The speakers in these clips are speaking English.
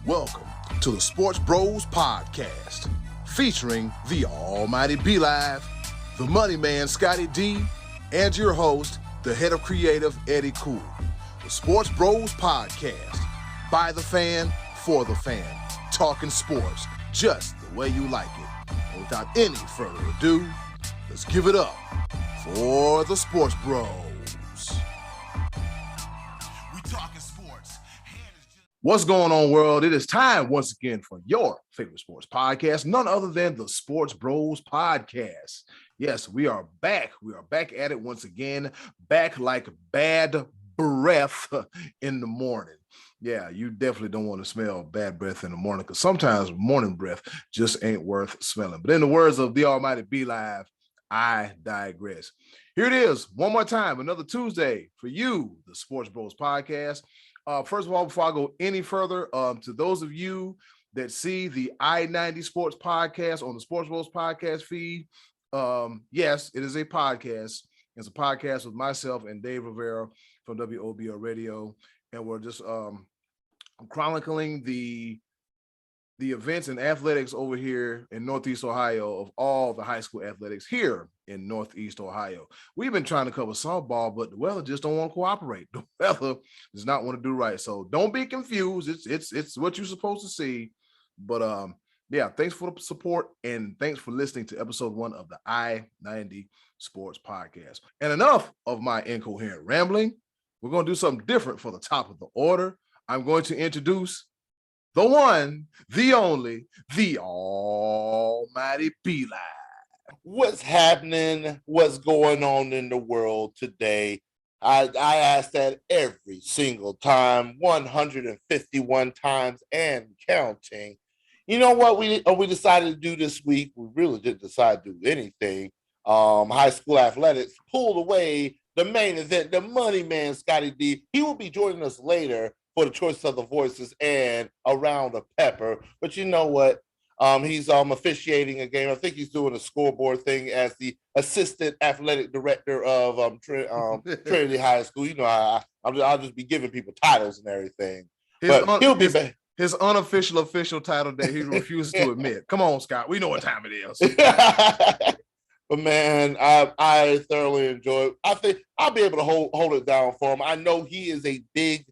Welcome to the Sports Bros Podcast, featuring the almighty B-Live, the money man Scottie D, and your host, the head of creative Eddie Cool. The Sports Bros Podcast, by the fan, for the fan, talking sports just the way you like it. And without any further ado, let's give it up for the Sports Bros. What's going on, world? It is time once again for your favorite sports podcast, none other than the Sports Bros Podcast. Yes, we are back. We are back at it once again, back like bad breath in the morning. Yeah, you definitely don't want to smell bad breath in the morning because sometimes morning breath just ain't worth smelling. But in the words of the almighty B-Live, I digress. Here it is, one more time, another Tuesday for you, the Sports Bros Podcast. First of all, before I go any further, to those of you that see the I-90 Sports Podcast on the Sports Bros Podcast feed, yes, it is a podcast. It's a podcast with myself and Dave Rivera from WOBO Radio, and we're just chronicling the events and athletics over here in Northeast Ohio of all the high school athletics here in Northeast Ohio. We've been trying to cover softball, but the weather just don't want to cooperate. The weather does not want to do right. So don't be confused. It's what you're supposed to see. But yeah, thanks for the support and thanks for listening to episode 1 of the I-90 Sports Podcast. And enough of my incoherent rambling. We're going to do something different for the top of the order. I'm going to introduce the one, the only, the almighty B-Live. What's happening? What's going on in the world today? I ask that every single time, 151 times and counting. You know what we decided to do this week? We really didn't decide to do anything. High school athletics pulled away the main event, the money man, Scottie D. He will be joining us later for the choice of the voices and a round of pepper. But you know what? He's officiating a game. I think he's doing a scoreboard thing as the assistant athletic director of Trinity High School. You know, I'll just be giving people titles and everything. He'll be back. His unofficial official title that he refuses to admit. Come on, Scott. We know what time it is. But man, I thoroughly enjoy it. I think I'll be able to hold it down for him. I know he is a big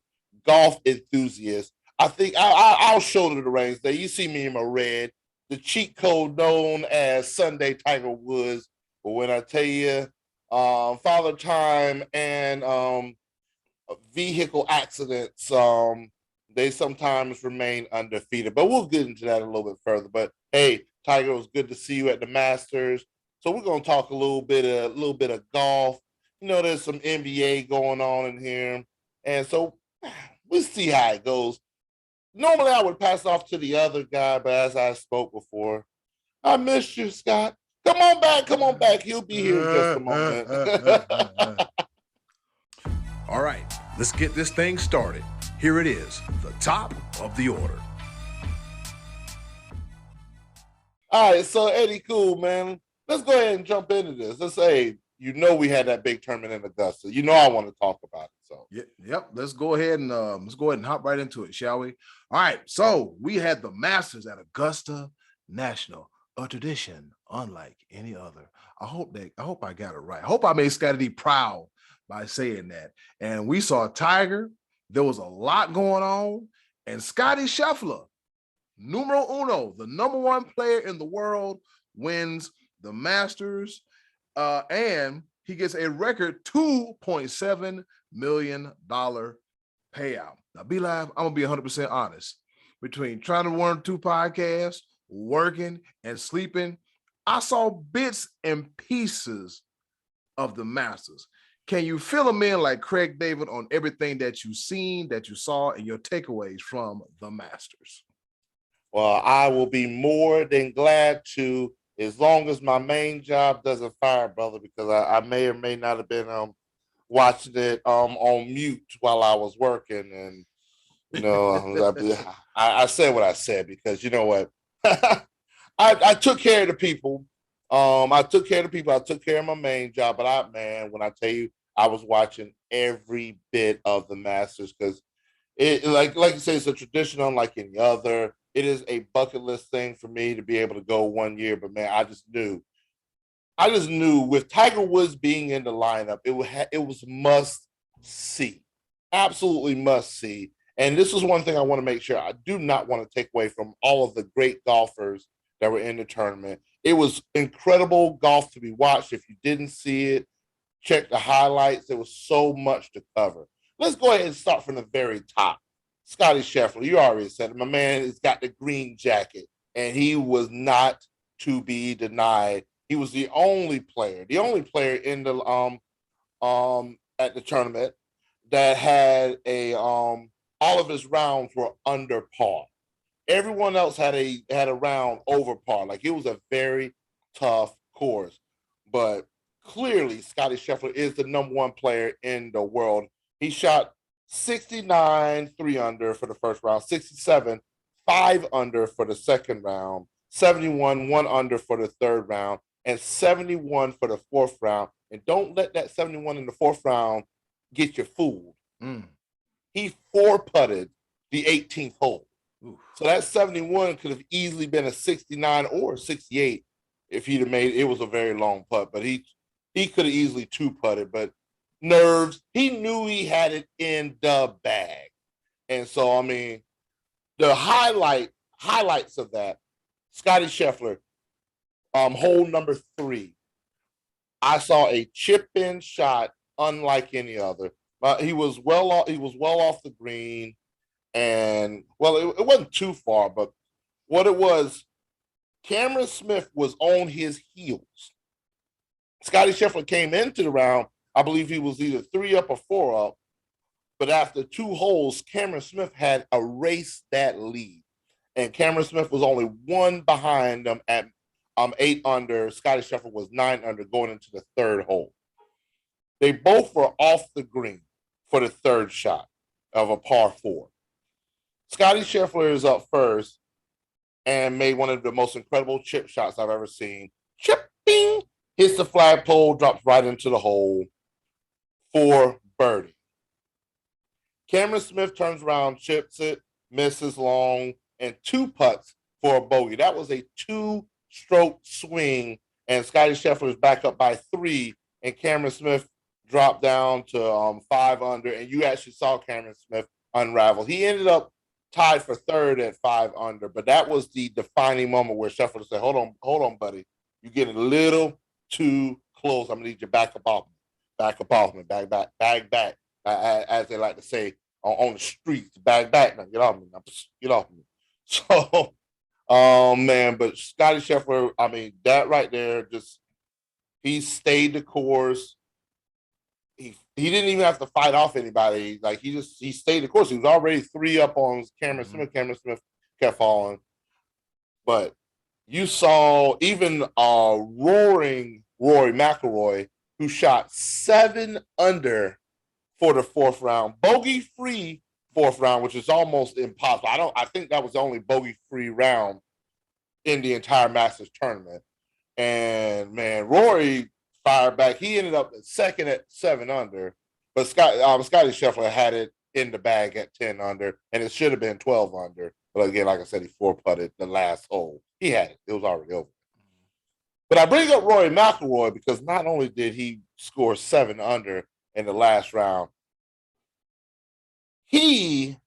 golf enthusiast. I think I'll shoulder the reins there. You see me in my red, the cheat code known as Sunday Tiger Woods. But when I tell you, Father Time and vehicle accidents, they sometimes remain undefeated. But we'll get into that a little bit further. But hey, Tiger, it was good to see you at the Masters. So we're gonna talk a little bit of golf. You know, there's some NBA going on in here, and so we'll see how it goes. Normally, I would pass off to the other guy, but as I spoke before, I missed you, Scott. Come on back. He'll be here in just a moment. All right, let's get this thing started. Here it is, the top of the order. All right, so Eddie Cool, man, let's go ahead and jump into this. Let's say, you know, we had that big tournament in Augusta. You know, I want to talk about it. So yep. Let's go ahead and hop right into it, shall we? All right. So we had the Masters at Augusta National, a tradition unlike any other. I hope I got it right. I hope I made Scottie D proud by saying that. And we saw Tiger. There was a lot going on, and Scottie Scheffler, numero uno, the number 1 player in the world, wins the Masters. And he gets a record $2.7 million payout. Now, B-Live, I'm going to be 100% honest. Between trying to run 2 podcasts, working, and sleeping, I saw bits and pieces of the Masters. Can you fill them in like Craig David on everything that you've seen, that you saw, and your takeaways from the Masters? Well, I will be more than glad to, as long as my main job doesn't fire, brother, because I may or may not have been watching it on mute while I was working. And, you know, I said what I said because, you know what, I took care of the people. I took care of my main job. But when I tell you, I was watching every bit of the Masters because It like you say, it's a tradition unlike any other. It is a bucket list thing for me to be able to go 1 year. But man, I just knew with Tiger Woods being in the lineup, it was must see, absolutely must see. And this is one thing I want to make sure I do not want to take away from all of the great golfers that were in the tournament. It was incredible golf to be watched. If you didn't see it, check the highlights. There was so much to cover. Let's go ahead and start from the very top. Scottie Scheffler, you already said it. My man has got the green jacket, and he was not to be denied. He was the only player in the at the tournament that had a all of his rounds were under par. Everyone else had a round over par. Like, it was a very tough course. But clearly, Scottie Scheffler is the number one player in the world. He shot 69, 3 under for the first round, 67, 5 under for the second round, 71, 1 under for the third round, and 71 for the fourth round. And don't let that 71 in the fourth round get you fooled. He four putted the 18th hole. Oof. So that 71 could have easily been a 69 or a 68 if he'd have made it. It was a very long putt, but he could have easily two putted. But nerves, he knew he had it in the bag. And so, I mean, the highlights of that, Scottie Scheffler, hole number 3. I saw a chip in shot unlike any other. He was well off the green, and it wasn't too far, but what it was, Cameron Smith was on his heels. Scottie Scheffler came into the round, I believe he was either 3 up or 4 up, but after 2 holes, Cameron Smith had erased that lead, and Cameron Smith was only 1 behind them at 8 under. Scottie Scheffler was 9 under going into the third hole. They both were off the green for the third shot of a par 4. Scottie Scheffler is up first and made one of the most incredible chip shots I've ever seen. Chipping, hits the flagpole, drops right into the hole for birdie. Cameron Smith turns around, chips it, misses long, and 2 putts for a bogey. That was a 2-stroke swing, and Scottie Scheffler is back up by 3, and Cameron Smith dropped down to 5 under, and you actually saw Cameron Smith unravel. He ended up tied for third at 5 under, but that was the defining moment where Scheffler said, hold on, buddy. You're getting a little too close. I'm going to need you back up off me. Back up off me. Bag back. As they like to say on the streets, bag back. Now, get off me. Now, get off me. So, man, but Scottie Scheffler, I mean, that right there, just, he stayed the course. He didn't even have to fight off anybody. Like, he stayed the course. He was already 3 up on Cameron Smith. Cameron Smith kept falling. But you saw even roaring Rory McIlroy, who shot 7 under for the fourth round, bogey-free fourth round, which is almost impossible. I think that was the only bogey-free round in the entire Masters tournament. And man, Rory fired back. He ended up second at 7 under, but Scottie Scheffler had it in the bag at 10 under, and it should have been 12 under. But again, like I said, he 4-putted the last hole. He had it. It was already over. But I bring up Rory McIlroy because not only did he score 7 under in the last round, he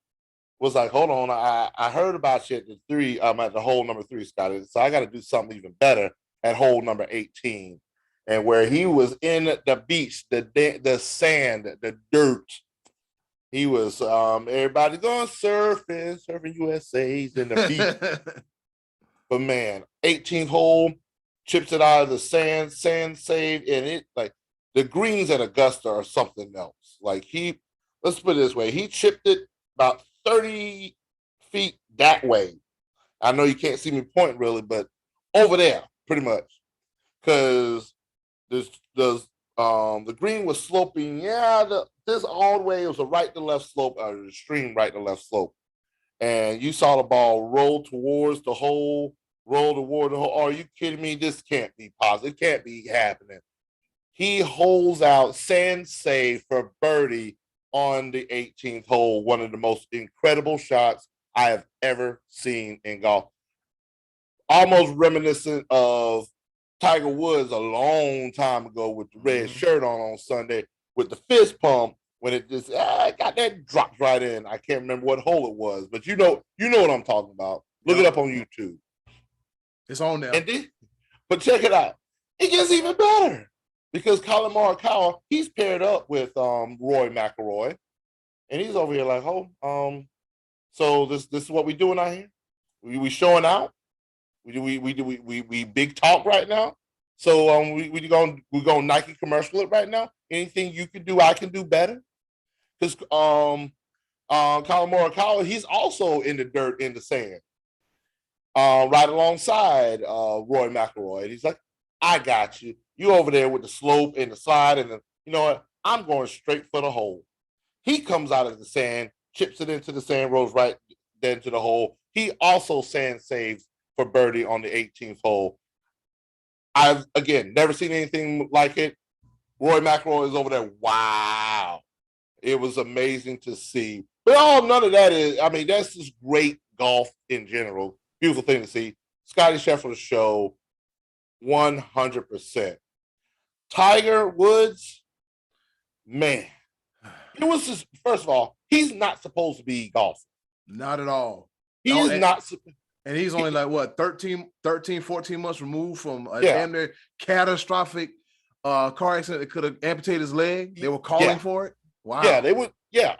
was like, hold on, I heard about you at the 3, at the hole number 3, Scottie, so I got to do something even better at hole number 18. And where he was in the beach, the sand, the dirt, he was, everybody going surfing USA's in the beach. But man, 18th hole, chips it out of the sand save, and it, like, the greens at Augusta are something else. Like, let's put it this way, he chipped it about 30 feet that way. I know you can't see me point really, but over there, pretty much. Because the green was sloping, this all the way, it was a right to left slope, or an extreme right to left slope. And you saw the ball roll towards the hole. Are you kidding me? This can't be possible. It can't be happening. He holds out, sand save for birdie on the 18th hole, one of the most incredible shots I have ever seen in golf. Almost reminiscent of Tiger Woods a long time ago with the red shirt on Sunday with the fist pump when it just got that dropped right in. I can't remember what hole it was, but you know what I'm talking about. Look it up on YouTube. It's on there. But check it out. It gets even better because Colin Morikawa, he's paired up with Roy McIlroy, and he's over here like, so this is what we doing out here. We showing out. We big talk right now. So we going Nike commercial it right now. Anything you can do, I can do better. Because Colin Morikawa, he's also in the dirt, in the sand, right alongside Roy McIlroy. And he's like, I got you. You over there with the slope and the slide, and you know what? I'm going straight for the hole. He comes out of the sand, chips it into the sand, rolls right then to the hole. He also sand saves for birdie on the 18th hole. I've, again, never seen anything like it. Roy McIlroy is over there. Wow. It was amazing to see. But none of that is, I mean, that's just great golf in general. Beautiful thing to see. Scottie Scheffler's show, 100%. Tiger Woods, man. It was just, first of all, he's not supposed to be golfing. Not at all. He is not. And he's only like, what, 13, 14 months removed from a damn near catastrophic car accident that could have amputated his leg. They were calling for it. Wow. Yeah, they would. Yeah.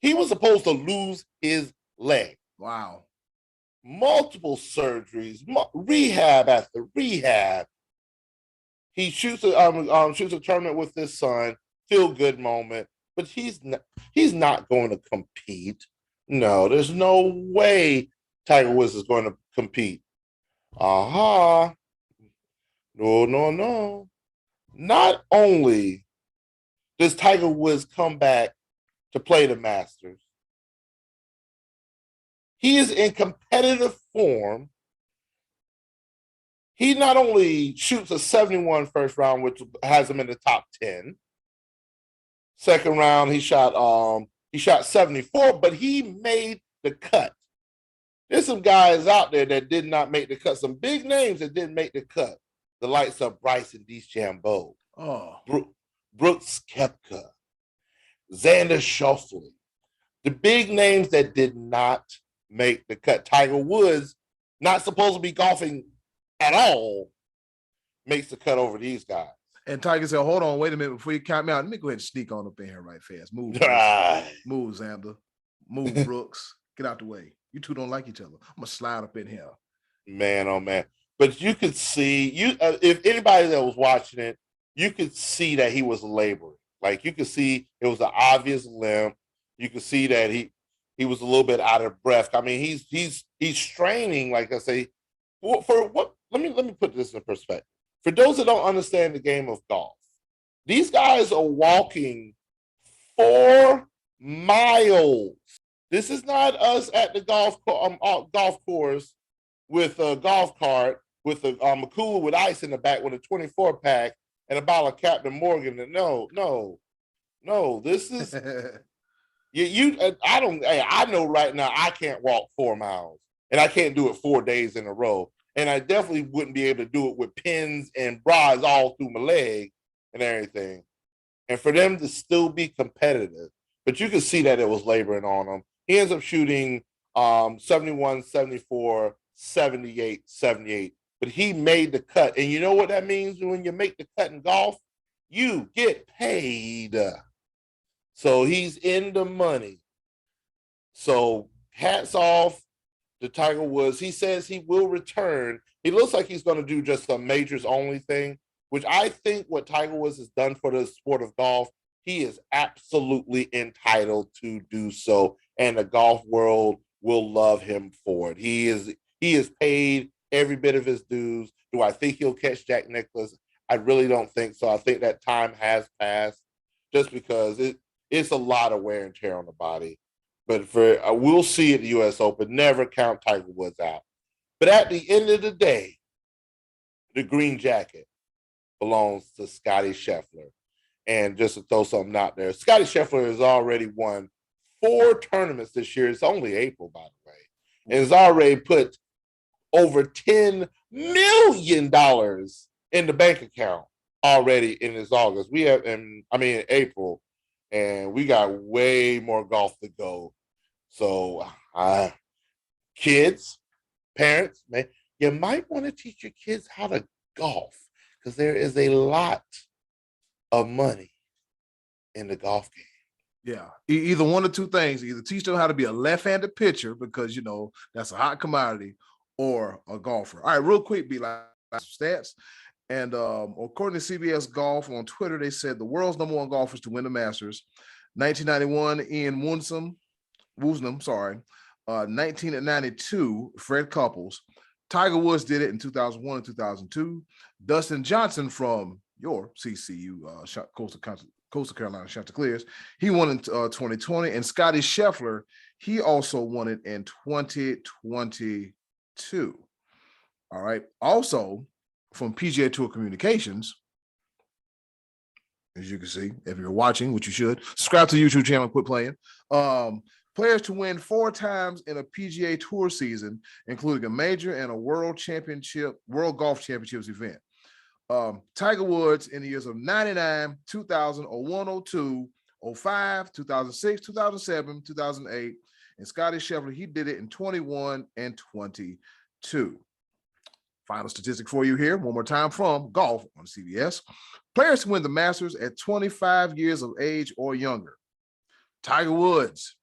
He was supposed to lose his leg. Wow. Multiple surgeries, rehab after rehab. He shoots a tournament with his son. Feel good moment, but he's not going to compete. No, there's no way Tiger Woods is going to compete. No. Not only does Tiger Woods come back to play the Masters, he is in competitive form. He not only shoots a 71 first round, which has him in the top 10. Second round, he shot 74, but he made the cut. There's some guys out there that did not make the cut. Some big names that didn't make the cut. The likes of Bryson DeChambeau, Brooks Koepka, Xander Schauffele. The big names that did not make the cut. Tiger Woods, not supposed to be golfing at all, makes the cut over these guys. And Tiger said, hold on, wait a minute, before you count me out, let me go ahead and sneak on up in here right fast. Move, move, Xander. Move, Brooks. Get out the way. You two don't like each other. I'm going to slide up in here. Man, oh, man. But you could see, if anybody that was watching it, you could see that he was laboring. Like, you could see it was an obvious limp. You could see that he was a little bit out of breath. I mean, he's straining, like I say, for what? Let me put this in perspective. For those that don't understand the game of golf, these guys are walking 4 miles. This is not us at the golf course with a golf cart with a cooler with ice in the back with a 24 pack and a bottle of Captain Morgan. No. This is I know right now I can't walk 4 miles, and I can't do it 4 days in a row. And I definitely wouldn't be able to do it with pins and bras all through my leg and everything. And for them to still be competitive, but you can see that it was laboring on them. He ends up shooting 71, 74, 78, 78. But he made the cut. And you know what that means when you make the cut in golf? You get paid. So he's in the money. So hats off to Tiger Woods. He says he will return. He looks like he's going to do just a majors only thing, which I think what Tiger Woods has done for the sport of golf, he is absolutely entitled to do so. And the golf world will love him for it. He is paid every bit of his dues. Do I think he'll catch Jack Nicklaus? I really don't think so. I think that time has passed just because it's a lot of wear and tear on the body. But we'll see at the U.S. Open. Never count Tiger Woods out. But at the end of the day, the green jacket belongs to Scottie Scheffler. And just to throw something out there, Scottie Scheffler has already won 4 tournaments this year. It's only April, by the way, and has already put over $10 million in the bank account already in this August. We have, April, and we got way more golf to go. So, kids, parents, man, you might want to teach your kids how to golf because there is a lot of money in the golf game. Yeah, either one or two things. Either teach them how to be a left-handed pitcher because, you know, that's a hot commodity, or a golfer. All right, real quick, be like stats. And according to CBS Golf on Twitter, they said the world's #1 golfers to win the Masters: 1991, Ian Woosnam. 1992, Fred Couples. Tiger Woods did it in 2001 and 2002. Dustin Johnson from your CCU, Coastal Carolina Chanticleers, he won in 2020. And Scottie Scheffler, he also won it in 2022. All right. Also, from PGA Tour Communications, as you can see, if you're watching, which you should, subscribe to the YouTube channel and quit playing. Players to win 4 times in a PGA Tour season, including a major and a World Golf Championships event. Tiger Woods in the years of 99, 2000, 01, 02, 05, 2006, 2007, 2008, and Scottie Scheffler, he did it in 21 and 22. Final statistic for you here, one more time from Golf on CBS. Players to win the Masters at 25 years of age or younger: Tiger Woods,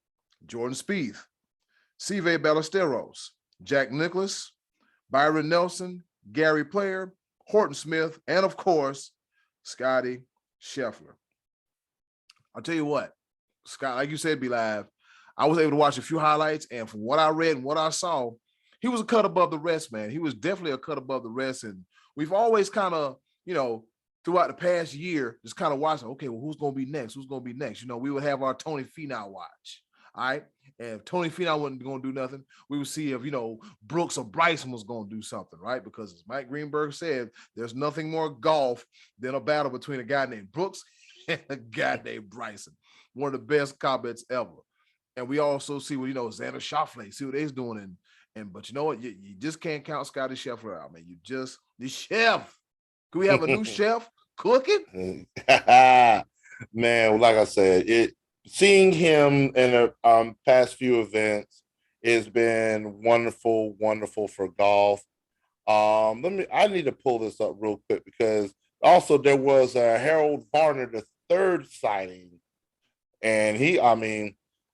Jordan Spieth, Seve Ballesteros, Jack Nicklaus, Byron Nelson, Gary Player, Horton Smith, and of course, Scottie Scheffler. I'll tell you what, Scott, like you said, Be Live, I was able to watch a few highlights, and from what I read and what I saw, he was a cut above the rest, man. He was definitely a cut above the rest. And we've always kind of, throughout the past year, just kind of watching, okay, well, who's going to be next? Who's going to be next? We would have our Tony Finau watch. All right. And if Tony Finau wasn't going to do nothing, we would see if, Brooks or Bryson was going to do something, right? Because as Mike Greenberg said, there's nothing more golf than a battle between a guy named Brooks and a guy named Bryson. One of the best comments ever. And we also see what, Xander Schauffele, see what he's doing. But you know what? You just can't count Scottie Scheffler out, man. The chef. Can we have a new chef cooking? Man, like I said, seeing him in the past few events has been wonderful, wonderful for golf. I need to pull this up real quick because also there was a Harold Varner III signing, and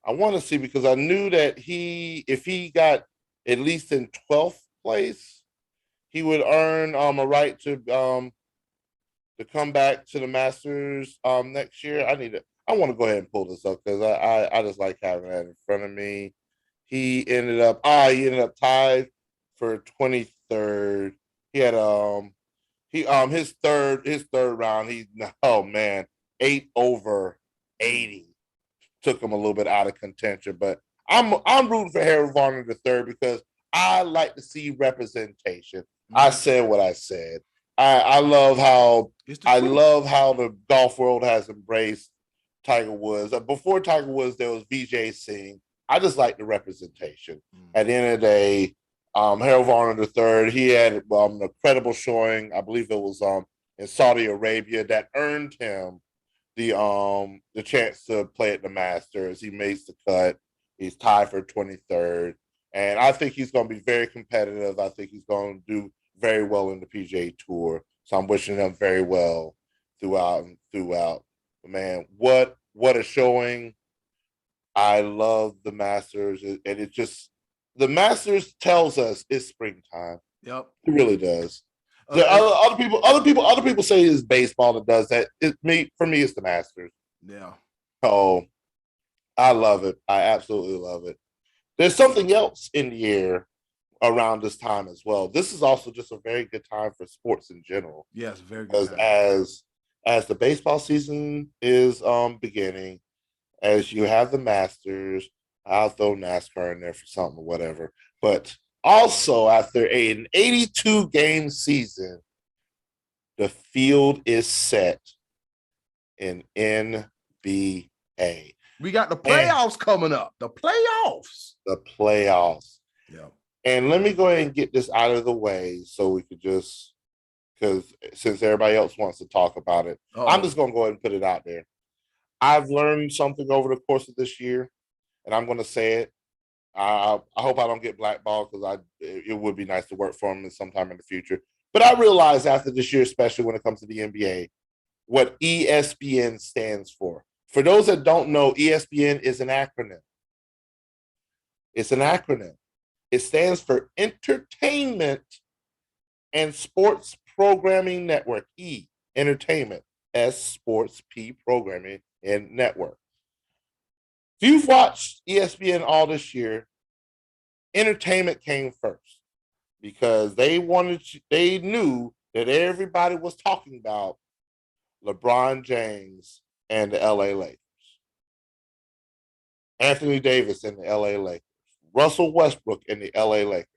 I want to see because I knew that if he got at least in 12th place, he would earn a right to come back to the Masters next year. I want to go ahead and pull this up because I just like having that in front of me. He ended up tied for 23rd. He had his third round, 8 over 80 took him a little bit out of contention, but I'm rooting for Harold Varner III because I like to see representation. Mm-hmm. I said what I said. I love how the golf world has embraced Tiger Woods. Before Tiger Woods, there was Vijay Singh. I just like the representation. Mm-hmm. At the end of the day, Harold Varner III, he had a credible showing. I believe it was in Saudi Arabia that earned him the chance to play at the Masters. He makes the cut. He's tied for 23rd. And I think he's going to be very competitive. I think he's going to do very well in the PGA Tour. So I'm wishing him very well throughout. But man, what a showing. I love the Masters. And it just, the Masters tells us it's springtime. Yep. It really does. Other people say it's baseball that does that. For me, it's the Masters. Yeah. Oh, I love it. I absolutely love it. There's something else in the air around this time as well. This is also just a very good time for sports in general. Yes, very good time. As the baseball season is beginning, as you have the Masters, I'll throw NASCAR in there for something or whatever. But also after an 82-game season, the field is set in NBA. We got the playoffs coming up. The playoffs. Yeah. And let me go ahead and get this out of the way so we could just, because since everybody else wants to talk about it, I'm just going to go ahead and put it out there. I've learned something over the course of this year, and I'm going to say it. I hope I don't get blackballed because it would be nice to work for them sometime in the future. But I realized after this year, especially when it comes to the NBA, what ESPN stands for. For those that don't know, ESPN is an acronym. It's an acronym. It stands for Entertainment and Sports Programming Network. E, Entertainment. S, Sports. P, Programming and Network. If you've watched ESPN all this year, entertainment came first because they knew that everybody was talking about LeBron James and the LA Lakers, Anthony Davis and the LA Lakers, Russell Westbrook and the LA Lakers,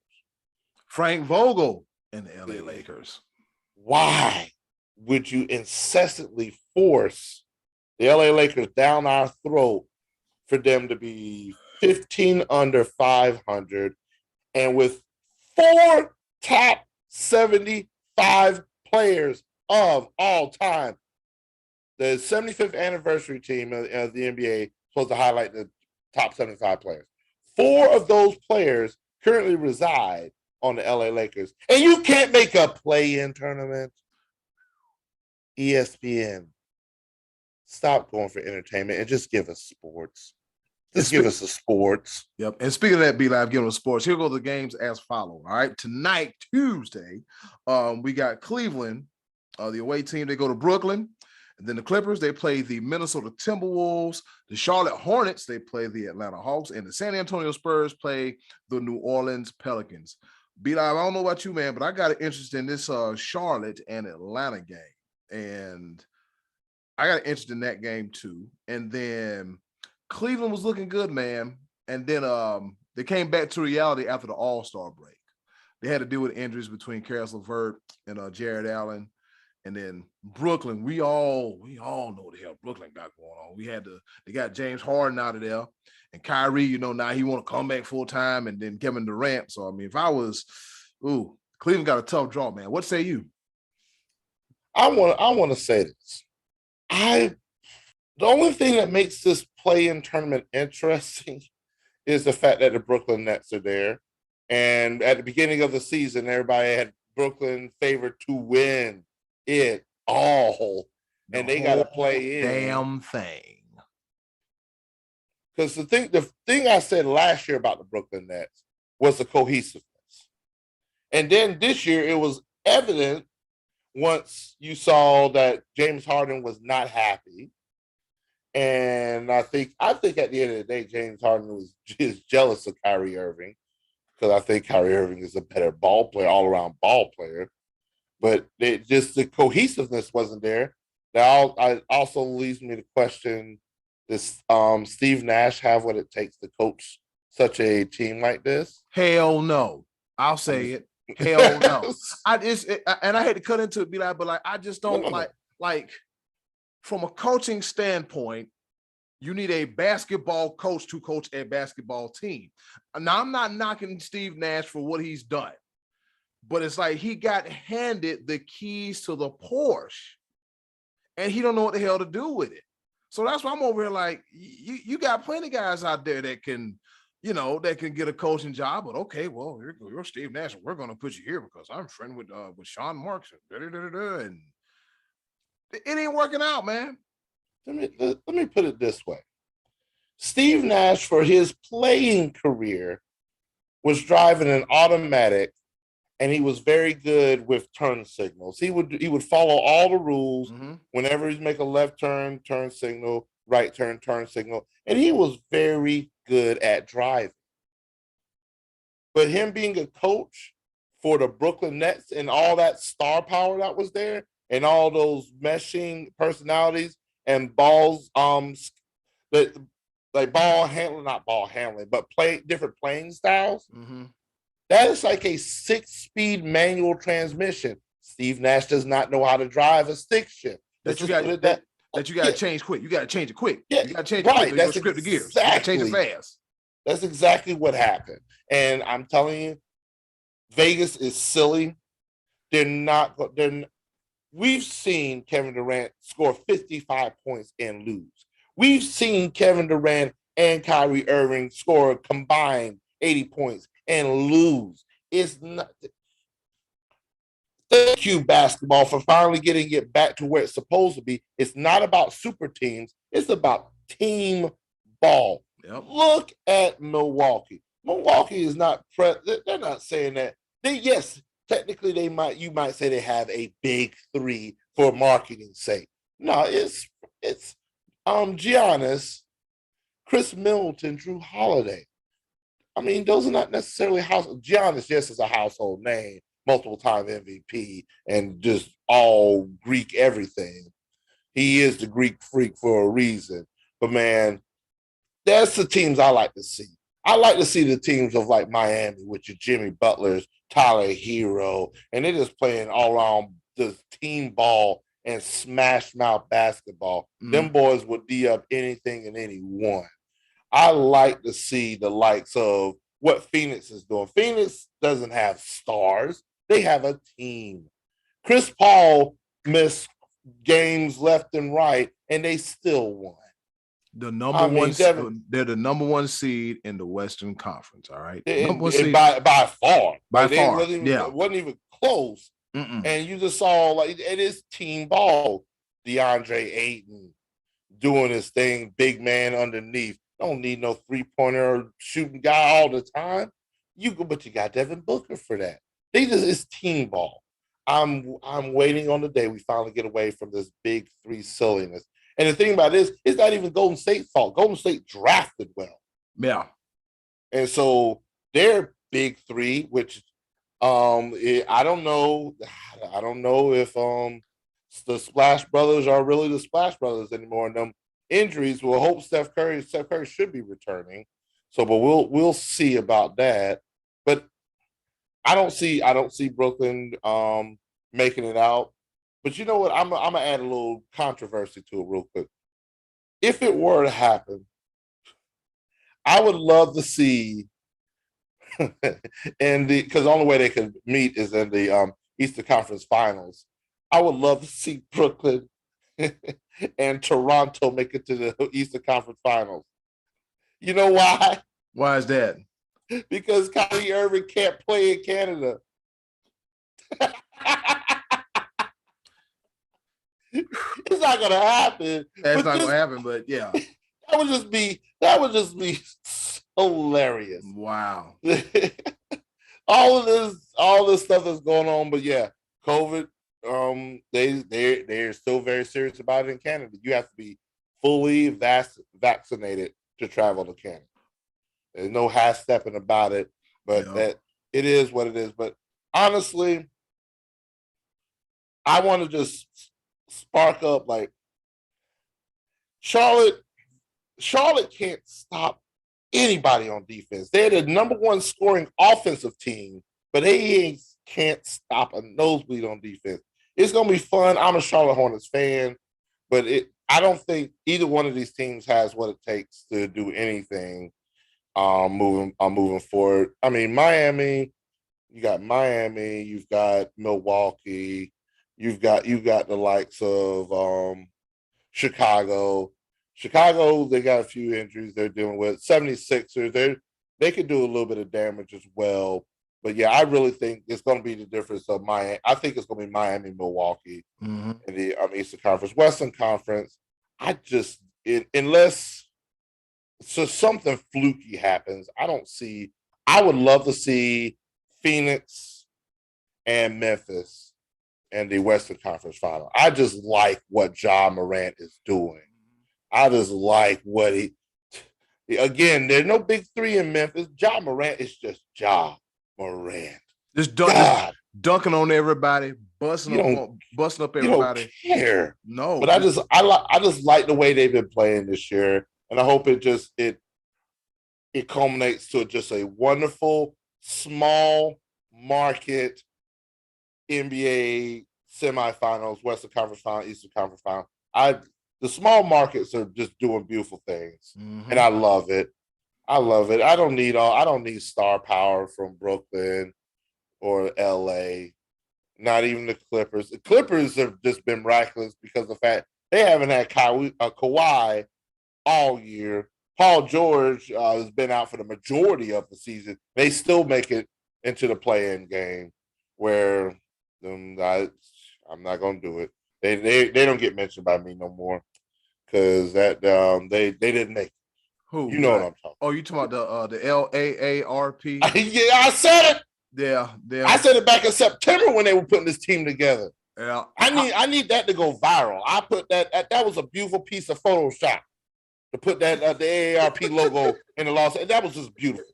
Frank Vogel and the LA Lakers. Why would you incessantly force the LA Lakers down our throat for them to be 15 under 500 and with 4 top 75 players of all time? The 75th anniversary team of the NBA supposed to highlight the top 75 players. 4 of those players currently reside on the LA Lakers. And you can't make a play-in tournament. ESPN, stop going for entertainment and just give us sports. Just give us the sports. Yep. And speaking of that, B-Live, giving us sports, here go the games as follow. All right. Tonight, Tuesday, we got Cleveland, the away team. They go to Brooklyn. And then the Clippers, they play the Minnesota Timberwolves. The Charlotte Hornets, they play the Atlanta Hawks. And the San Antonio Spurs play the New Orleans Pelicans. B-Live, I don't know about you, man, but I got an interest in this Charlotte and Atlanta game. And I got an interest in that game too. And then Cleveland was looking good, man. And then they came back to reality after the All-Star break. They had to deal with injuries between Karis LeVert and Jared Allen. And then Brooklyn, we all know what the hell Brooklyn got going on. They got James Harden out of there. And Kyrie, now he want to come back full time, and then Kevin Durant. So, I mean, if I was, Cleveland got a tough draw, man. What say you? I want to say this. The only thing that makes this play-in tournament interesting is the fact that the Brooklyn Nets are there. And at the beginning of the season, everybody had Brooklyn favored to win it all. And they got to play in. Damn thing. Because the thing I said last year about the Brooklyn Nets was the cohesiveness. And then this year, it was evident once you saw that James Harden was not happy. And I think at the end of the day, James Harden is jealous of Kyrie Irving, because I think Kyrie Irving is a better ball player, all-around ball player. But the cohesiveness wasn't there. That also leads me to question, does Steve Nash have what it takes to coach such a team like this? Hell no. I'll say it. Hell no. And I had to cut into it, but I just don't like from a coaching standpoint, you need a basketball coach to coach a basketball team. Now, I'm not knocking Steve Nash for what he's done, but it's like he got handed the keys to the Porsche and he don't know what the hell to do with it. So that's why I'm over here like, you got plenty of guys out there that can, that can get a coaching job, but okay, well, you're Steve Nash, and we're going to put you here because I'm friend with Sean Marks, and it ain't working out, man. Let me put it this way. Steve Nash, for his playing career, was driving an automatic, and he was very good with turn signals. He would follow all the rules. Mm-hmm. Whenever he'd make a left turn signal, right turn signal, and he was very good at driving. But him being a coach for the Brooklyn Nets and all that star power that was there and all those meshing personalities and balls, but different playing styles. Mm-hmm. That is like a 6-speed manual transmission. Steve Nash does not know how to drive a stick shift. that you got to change quick. You got to change it quick. Yeah, you got to change it quick. That's script the gears. You got to change it fast. That's exactly what happened. And I'm telling you, Vegas is silly. We've seen Kevin Durant score 55 points and lose. We've seen Kevin Durant and Kyrie Irving score a combined 80 points and lose. It's not. Thank you, basketball, for finally getting it back to where it's supposed to be. It's not about super teams. It's about team ball. Yep. Look at Milwaukee. Milwaukee is not. They're not saying that. Yes, technically you might say they have a big three for marketing's sake. No, it's Giannis, Chris Middleton, Drew Holiday. I mean, those are not necessarily Giannis, yes, is a household name, multiple time MVP, and just all Greek everything. He is the Greek freak for a reason. But man, that's the teams I like to see. I like to see the teams of like Miami with your Jimmy Butlers, Tyler Hero, and they're just playing all around the team ball and smash mouth basketball. Them boys would D up anything and anyone. I like to see the likes of what Phoenix is doing. Phoenix doesn't have stars. They have a team. Chris Paul missed games left and right, and they still won. They're the number one seed in the Western Conference. All right, and by far, by far, wasn't even close. And you just saw like it is team ball. DeAndre Ayton doing his thing, big man underneath. Don't need no 3-pointer shooting guy all the time. But you got Devin Booker for that. It's team ball. I'm waiting on the day we finally get away from this big three silliness. And the thing about this, it's not even Golden State's fault. Golden State drafted well. Yeah. And so their big three, which I don't know if the Splash Brothers are really the Splash Brothers anymore. And them injuries, we'll hope Steph Curry should be returning. So, but we'll see about that. But I don't see Brooklyn making it out. But you know what? I'm gonna add a little controversy to it real quick. If it were to happen, I would love to see, because the only way they could meet is in the Eastern Conference Finals. I would love to see Brooklyn and Toronto make it to the Eastern Conference Finals. You know why? Why is that? Because Kyrie Irving can't play in Canada. It's not gonna happen. That's not gonna happen, but yeah. That would just be hilarious. Wow. all this stuff that's going on, but yeah, COVID, they're still very serious about it in Canada. You have to be fully vaccinated to travel to Canada. There's no half stepping about it, but that it is what it is. But honestly, I want to just spark up like Charlotte can't stop anybody on defense. They're the number one scoring offensive team, but they can't stop a nosebleed on defense. It's gonna be fun. I'm a Charlotte Hornets fan, but I don't think either one of these teams has what it takes to do anything moving forward. I mean, you got Miami, you've got Milwaukee, you've got the likes of Chicago. Chicago, they got a few injuries they're dealing with. 76ers, they could do a little bit of damage as well. But yeah, I really think it's going to be the difference of Miami. I think it's going to be Miami, Milwaukee in the Eastern Conference. Western Conference, unless something fluky happens, I would love to see Phoenix and Memphis in the Western Conference final. I just like what Ja Morant is doing. I just like what again, there's no big three in Memphis. Ja Morant is just Ja Morant. Just dunking on everybody, busting up everybody. You don't care. No. But I just like the way they've been playing this year. And I hope it culminates to just a wonderful, small market NBA semifinals, Western Conference Final, Eastern Conference Final. the small markets are just doing beautiful things, and I love it. I love it. I don't need star power from Brooklyn or LA. Not even the Clippers. The Clippers have just been miraculous because of the fact they haven't had Kawhi all year. Paul George has been out for the majority of the season. They still make it into the play-in game, where I'm not gonna do it. They don't get mentioned by me no more because that they didn't make it. Who? You know what I'm talking. Oh, you talking about the LAARP? Yeah, I said it. Yeah. I said it back in September when they were putting this team together. Yeah. I need that to go viral. I put that was a beautiful piece of Photoshop to put that the AARP logo in the Los Angeles. That was just beautiful.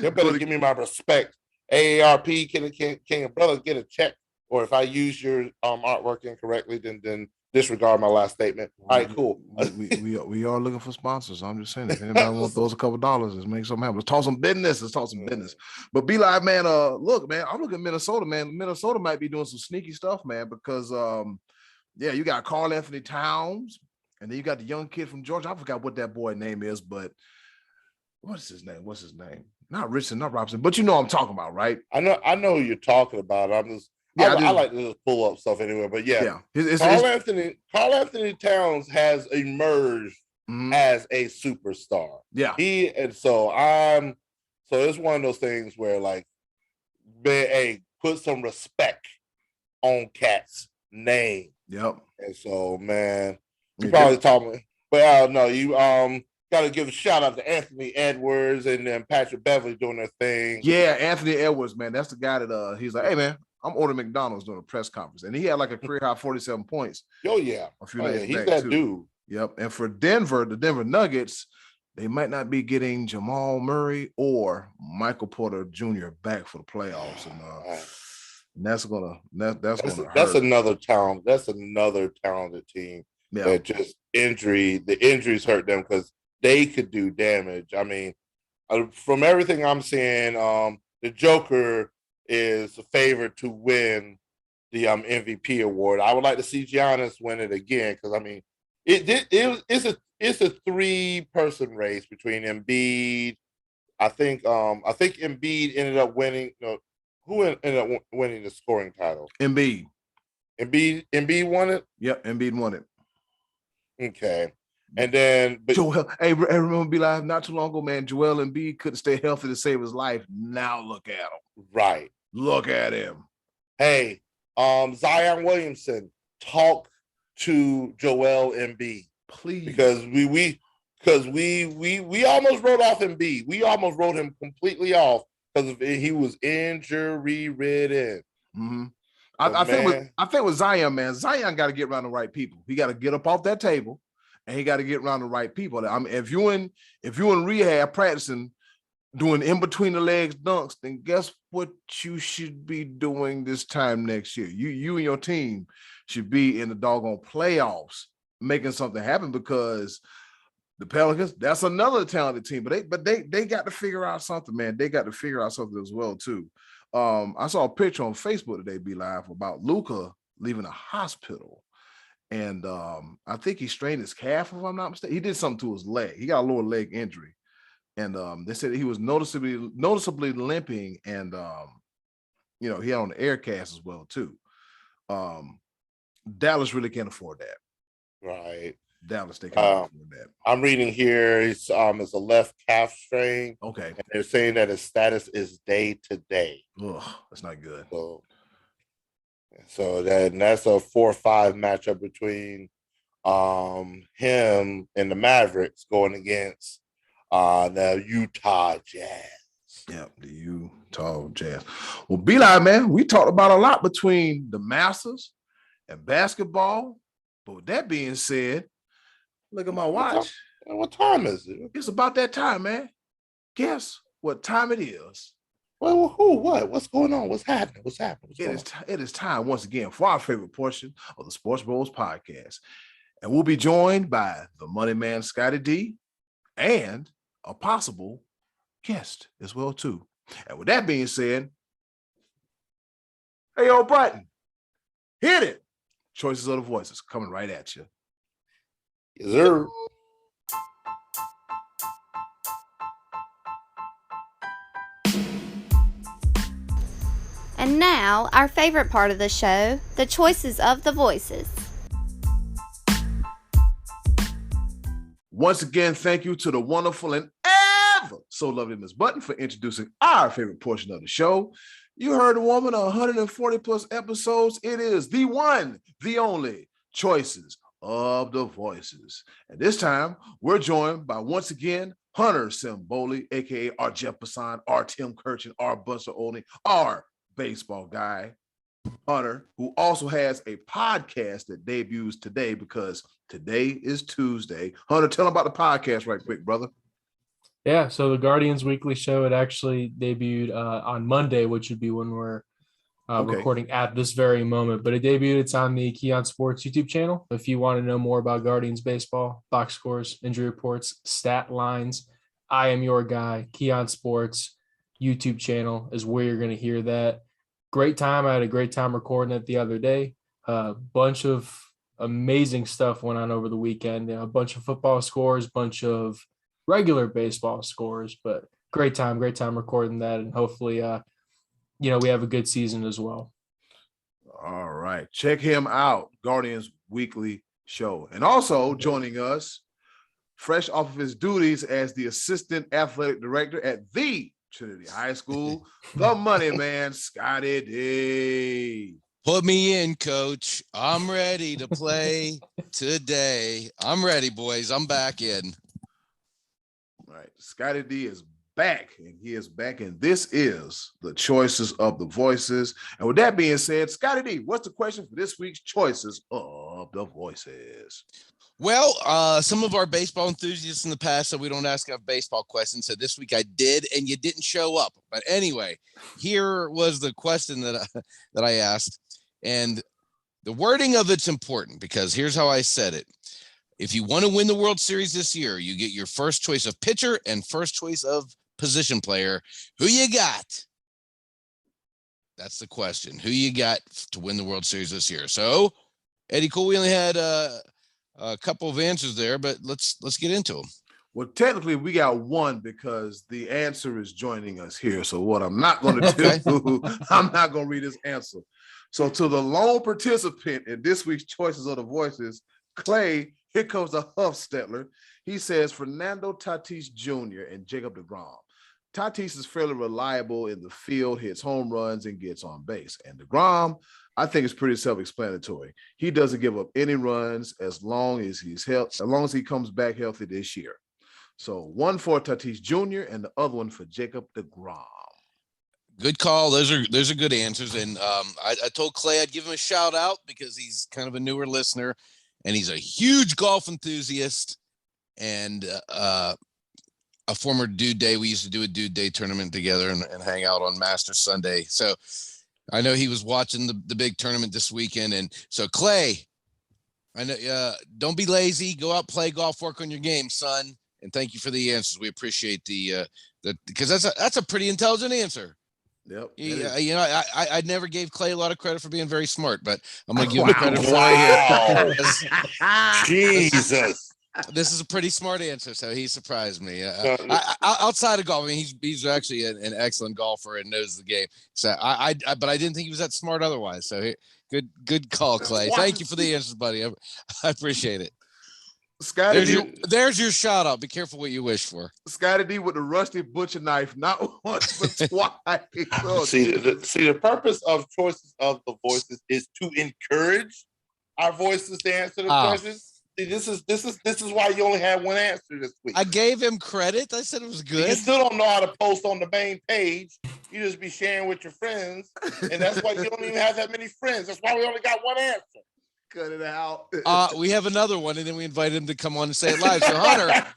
You better give me my respect. AARP, can a brother get a check? Or if I use your artwork incorrectly, then disregard my last statement. All right, cool. We are looking for sponsors. I'm just saying, if anybody wants those a couple dollars, let's make something happen. Let's talk some business. But be like, man, look, man, I'm looking at Minnesota, man. Minnesota might be doing some sneaky stuff, man, because you got Karl Anthony Towns, and then you got the young kid from Georgia. I forgot what that boy name is, but what's his name? Not Richardson, not Robinson, but you know what I'm talking about, right? I know who you're talking about. I like to just pull up stuff anyway, but Karl Anthony Towns has emerged as a superstar. Yeah, so it's one of those things where like, put some respect on Cat's name. Yep. And so, man, you probably talking, but no, you got to give a shout out to Anthony Edwards and then Patrick Beverly doing their thing. Yeah, Anthony Edwards, man, that's the guy that he's like, hey man, I'm ordering McDonald's during a press conference, and he had like a career high 47 points. Oh yeah, a few days he's back that too. dude. Yep. And for Denver, the Denver Nuggets, they might not be getting Jamal Murray or Michael Porter Jr. back for the playoffs, and that's gonna hurt. That's another talent. That's another talented team. Yeah. That just the injuries hurt them because they could do damage. I mean, from everything I'm seeing, the Joker is a favorite to win the MVP award. I would like to see Giannis win it again because I mean, it's a 3-person race between Embiid. I think Embiid ended up winning. Who ended up winning the scoring title? Embiid won it. Yep, Embiid won it. Okay. And then Joel, hey, remember be live not too long ago, man. Joel Embiid couldn't stay healthy to save his life. Now look at him. Right. Look at him. Hey, Zion Williamson, talk to Joel Embiid, please, because we almost wrote off Embiid. We almost wrote him completely off because he was injury ridden. Mm-hmm. I think with Zion, man, Zion got to get around the right people. He got to get up off that table, and he got to get around the right people. I mean, if you're in rehab practicing, doing in between the legs dunks, then guess what you should be doing this time next year? You and your team should be in the doggone playoffs, making something happen, because the Pelicans, that's another talented team, but they got to figure out something, man. They got to figure out something as well too. I saw a picture on Facebook today, be live, about Luka leaving the hospital, and I think he strained his calf, if I'm not mistaken. He did something to his leg. He got a lower leg injury, and they said he was noticeably limping, and he had on the air cast as well too. Dallas really can't afford that. Right. Dallas, they can't afford that. I'm reading here, it's a left calf strain. Okay. And they're saying that his status is day to day. Ugh, that's not good. So that's a 4-5 matchup between him and the Mavericks going against the Utah Jazz. Yeah, the Utah Jazz. Well, be like, man, we talked about a lot between the Masters and basketball. But with that being said, look at my watch. What time is it? It's about that time, man. Guess what time it is? Well, who? What? What's going on? What's happening? It is time once again for our favorite portion of the Sports Bros podcast. And we'll be joined by the money man, Scottie D, and a possible guest as well too. And with that being said, hey, yo, Brighton, hit it. Choices of the voices coming right at you. Yes, sir. And now, our favorite part of the show, the choices of the voices. Once again, thank you to the wonderful and ever so lovely Miss Button for introducing our favorite portion of the show. You heard the woman, 140 plus episodes. It is the one, the only choices of the voices. And this time, we're joined by, once again, Hunter Simboli, aka our Jeff Passan, our Tim Kirchin, our Buster Olney, our baseball guy, Hunter, who also has a podcast that debuts today because today is Tuesday. Hunter, tell them about the podcast right quick, brother. Yeah, so the Guardians weekly show, it actually debuted on Monday, which would be when we're recording at this very moment. But it debuted, it's on the Keon Sports YouTube channel. If you want to know more about Guardians baseball, box scores, injury reports, stat lines, I am your guy. Keon Sports YouTube channel is where you're going to hear that. Great time. I had a great time recording it the other day. A bunch of amazing stuff went on over the weekend. A bunch of football scores, bunch of regular baseball scores, but great time recording that. And hopefully, we have a good season as well. All right. Check him out. Guardians Weekly Show. And also joining us, fresh off of his duties as the assistant athletic director at the Trinity High School, the money man, Scottie D. Put me in, coach. I'm ready to play today. I'm ready, boys. I'm back in. All right. Scottie D is back, and he is back, and this is the choices of the voices. And with that being said, Scottie D, what's the question for this week's choices of the voices? Well, some of our baseball enthusiasts in the past said we don't ask enough baseball questions. So this week I did, and you didn't show up. But anyway, here was the question that I asked, and the wording of it's important because here's how I said it. If you want to win the World Series this year, you get your first choice of pitcher and first choice of position player. Who you got? That's the question. Who you got to win the World Series this year? So, Eddie Cole, we only had a couple of answers there, but let's get into them. Well, technically, we got one because the answer is joining us here. So what I'm not going to do, I'm not going to read his answer. So to the lone participant in this week's Choices of the Voices, Clay, here comes the Huffstetler. He says Fernando Tatis Jr. and Jacob deGrom. Tatis is fairly reliable in the field, hits home runs, and gets on base. And deGrom, I think it's pretty self-explanatory. He doesn't give up any runs as long as he comes back healthy this year. So one for Tatis Jr. and the other one for Jacob deGrom. Good call. Those are good answers. And I told Clay I'd give him a shout out because he's kind of a newer listener and he's a huge golf enthusiast and a former Dude Day. We used to do a Dude Day tournament together and hang out on Masters Sunday. So I know he was watching the big tournament this weekend. And so Clay, I know don't be lazy. Go out, play golf, work on your game, son. And thank you for the answers. We appreciate the because that's a pretty intelligent answer. Yep. Yeah, I never gave Clay a lot of credit for being very smart, but I'm going to give him credit for it here. Jesus. This is a pretty smart answer, so he surprised me. Outside of golf, I mean, he's actually an excellent golfer and knows the game. So but I didn't think he was that smart otherwise. So good call, Clay. Thank you for the answers, buddy. I appreciate it. Scottie, there's your shout out. Be careful what you wish for. Scottie D with the rusty butcher knife, not once but twice. See, the purpose of Choices of the Voices is to encourage our voices to answer the questions. See, this is why you only had one answer this week. I gave him credit. I said it was good. You still don't know how to post on the main page. You just be sharing with your friends, and that's why you don't even have that many friends. That's why we only got one answer. Cut it out. We have another one, and then we invited him to come on and say it live. So, Hunter,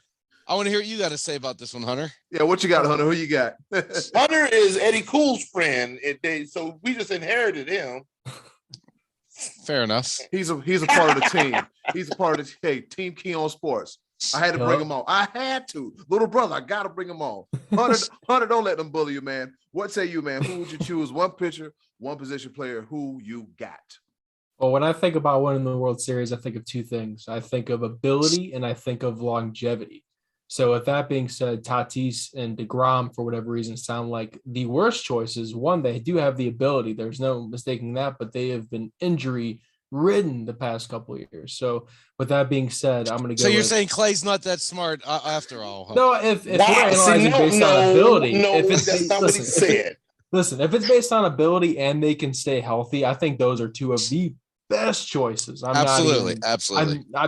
I want to hear what you got to say about this one, Hunter. Yeah, what you got, Hunter? Who you got? Hunter is Eddie Cool's friend, so we just inherited him. Fair enough. He's a part of the team. He's a part of Team Keon Sports. I had to bring him on. I had to. Little brother, I got to bring him on. Hunter, don't let them bully you, man. What say you, man? Who would you choose? One pitcher, one position player. Who you got? Well, when I think about winning the World Series, I think of two things. I think of ability and I think of longevity. So with that being said, Tatis and DeGrom, for whatever reason, sound like the worst choices. One, they do have the ability. There's no mistaking that, but they have been injury ridden the past couple of years. So with that being said, I'm going to go. So you're saying Clay's not that smart after all? Huh? No, if we're analyzing based on ability, if it's that's not what he said. Listen, if it's based on ability and they can stay healthy, I think those are two of the best choices. Absolutely.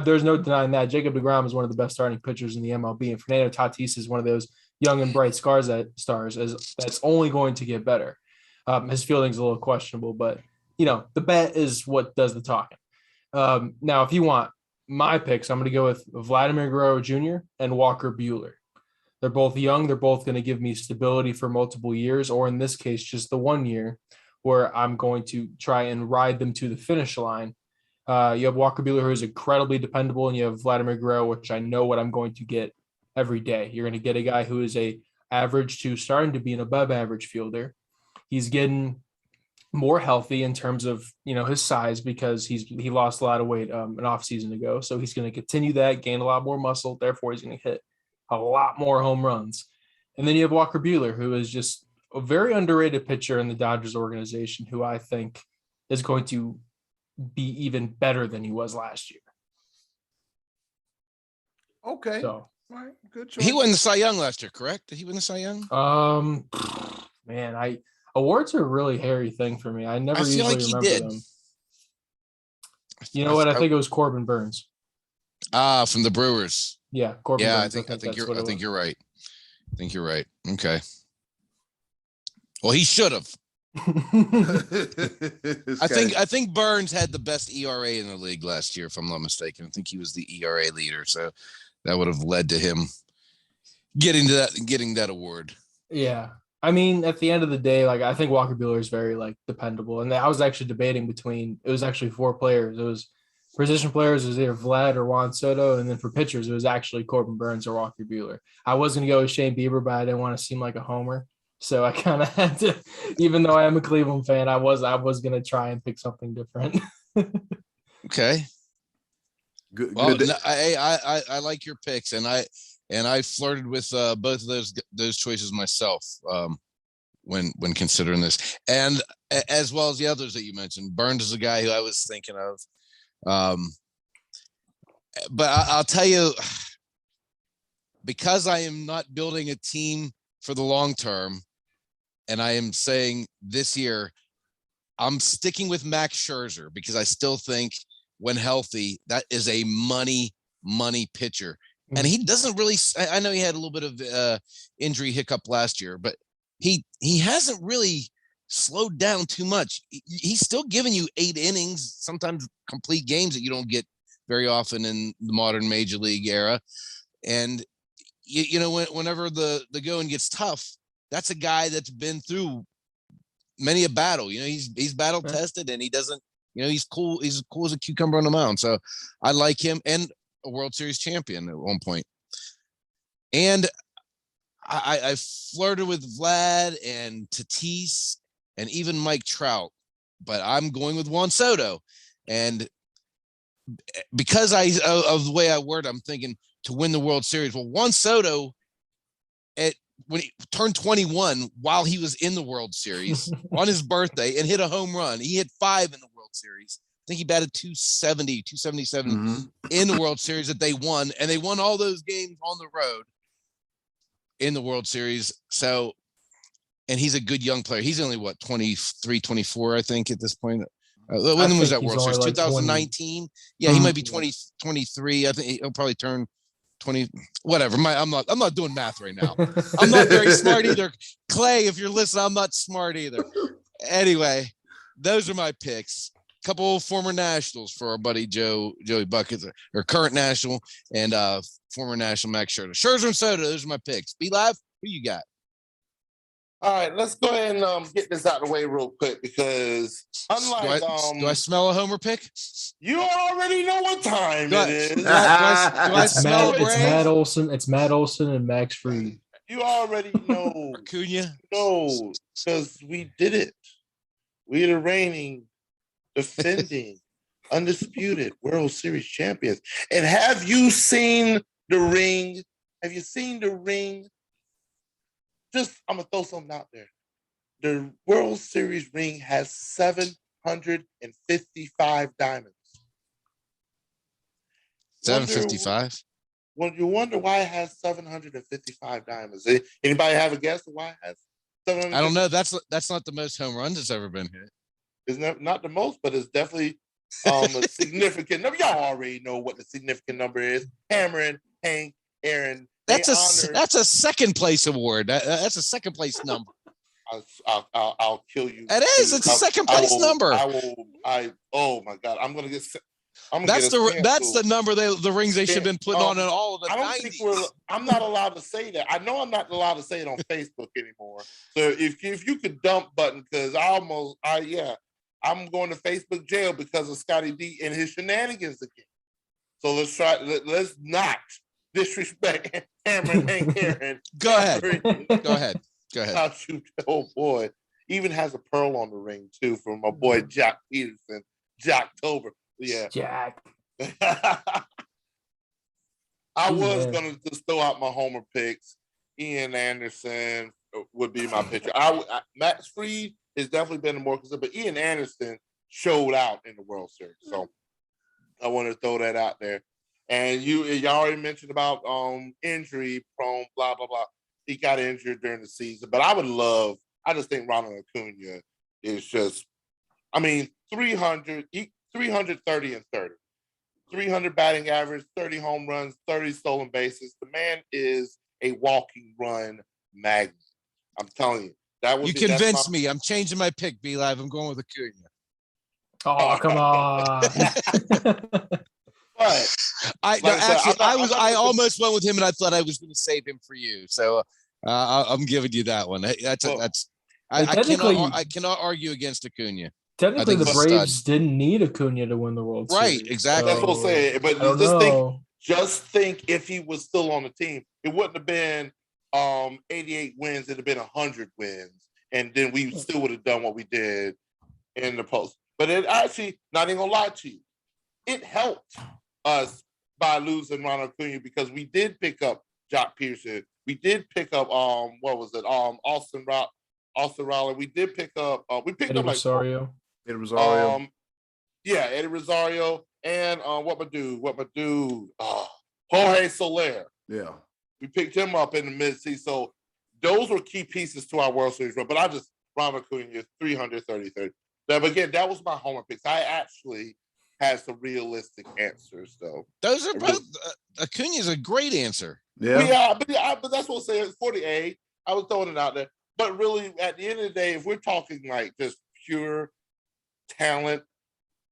There's no denying that. Jacob deGrom is one of the best starting pitchers in the MLB, and Fernando Tatis is one of those young and bright stars that's only going to get better. His fielding's a little questionable, but the bet is what does the talking. Now, if you want my picks, I'm going to go with Vladimir Guerrero Jr. and Walker Buehler. They're both young. They're both going to give me stability for multiple years, or in this case, just the 1 year where I'm going to try and ride them to the finish line. You have Walker Buehler, who is incredibly dependable, and you have Vladimir Guerrero, which I know what I'm going to get every day. You're going to get a guy who is a average to starting to be an above average fielder. He's getting more healthy in terms of his size because he lost a lot of weight an off season ago. So he's going to continue that, gain a lot more muscle. Therefore, he's going to hit a lot more home runs. And then you have Walker Buehler, who is just a very underrated pitcher in the Dodgers organization, who I think is going to be even better than he was last year. Okay. So, all right, good choice. He won the Cy Young last year, correct? Did he win the Cy Young? Man, awards are a really hairy thing for me. I never usually remember them. You know what? I think it was Corbin Burns. From the Brewers. Yeah, Corbin Burns. I think you're right. I think you're right. Okay. Well, he should have. I think Burns had the best ERA in the league last year, if I'm not mistaken. I think he was the ERA leader, so that would have led to him getting that award. Yeah. I mean, at the end of the day, I think Walker Buehler is very dependable. And I was actually debating it was actually 4 players. It was position players, it was either Vlad or Juan Soto, and then for pitchers, it was actually Corbin Burns or Walker Buehler. I was going to go with Shane Bieber, but I didn't want to seem like a homer. So I kind of had to, even though I am a Cleveland fan, I was going to try and pick something different. Okay. Good. Well, I like your picks, and I flirted with both of those choices myself when considering this, and as well as the others that you mentioned. Burns is a guy who I was thinking of, but I'll tell you, because I am not building a team for the long term, and I am saying this year, I'm sticking with Max Scherzer because I still think when healthy, that is a money pitcher. And he doesn't really, I know he had a little bit of injury hiccup last year, but he hasn't really slowed down too much. He's still giving you 8 innings, sometimes complete games that you don't get very often in the modern major league era. And, whenever the going gets tough, that's a guy that's been through many a battle. He's battle tested, and he doesn't, he's cool. He's cool as a cucumber on the mound. So I like him. And a World Series champion at one point. And I flirted with Vlad and Tatis and even Mike Trout, but I'm going with Juan Soto. And because of the way I word, I'm thinking to win the World Series. Well, Juan Soto, when he turned 21 while he was in the World Series on his birthday and hit a home run. He hit 5 in the World Series. I think he batted 270, 277 in the World Series that they won. And they won all those games on the road in the World Series. So, and he's a good young player. He's only 23, 24, I think, at this point. When was that World Series? 2019. Yeah, he might be 23. I think he'll probably turn 20, whatever. I'm not doing math right now. I'm not very smart either. Clay, if you're listening, I'm not smart either. Anyway, those are my picks. Couple of former Nationals for our buddy Joey Buckets, or current National, and former National Max Scherzer. Scherzer and Soto, those are my picks. Be Live, who you got? All right, let's go ahead and get this out of the way real quick, because unlike do I smell a homer pick? You already know what time it is. Do I smell it's Matt Olson. It's Matt Olson and Max Fried. You already know. Acuna? No, because we did it. We're the reigning, defending, undisputed World Series champions. And have you seen the ring? Have you seen the ring? I'm going to throw something out there. The World Series ring has 755 diamonds. 755? Well, you wonder why it has 755 diamonds. Anybody have a guess of why it has 755? I don't know. That's not the most home runs that's ever been hit. It's not the most, but it's definitely a significant number. Y'all already know what the significant number is. Cameron, Hank, Aaron. That's a second place award. That's a second place number. I'll kill you. It is. It's a second place number. Oh my God. I'm gonna get. That's the number the rings they should have been putting on in all of the 90s. I'm not allowed to say that. I know I'm not allowed to say it on Facebook anymore. So if you could dump button, because I'm going to Facebook jail because of Scottie D and his shenanigans again. So let's not disrespect Cameron and Aaron. Go ahead. I'll shoot. Oh boy. Even has a pearl on the ring too from my boy Jack Peterson. Jocktober. Yeah. Jack. I was going to just throw out my homer picks. Ian Anderson would be my pitcher. Max Fried has definitely been a more consistent, but Ian Anderson showed out in the World Series. So I want to throw that out there. And y'all already mentioned about injury prone, blah, blah, blah. He got injured during the season. But I just think Ronald Acuna is just, 300, 330 and 30. 300 batting average, 30 home runs, 30 stolen bases. The man is a walking run magnet. I'm telling you. You convinced me. I'm changing my pick, B-Live. I'm going with Acuna. Oh, come on. But I almost went with him, and I thought I was going to save him for you. So I'm giving you that one. I cannot argue against Acuna. Technically, the Braves didn't need Acuna to win the World Series. Right, exactly. That's what I'm saying. But just think if he was still on the team, it wouldn't have been 88 wins. It'd have been 100 wins. And then we still would have done what we did in the post. But it actually, not even gonna lie to you, it helped us by losing Ronald Acuna because we did pick up Jock Peterson. We did pick up Austin Riley. We did pick up Eddie Rosario. Eddie Rosario. Eddie Rosario and what my dude, Jorge Soler. Yeah. We picked him up in the mid-season. So those were key pieces to our World Series run. But Ronald Acuna, 330. But again, that was my homer picks. I actually had some realistic answers, though. Those are both. Acuna's a great answer. Yeah. But that's what I'm saying. 48. I was throwing it out there. But really, at the end of the day, if we're talking like just pure talent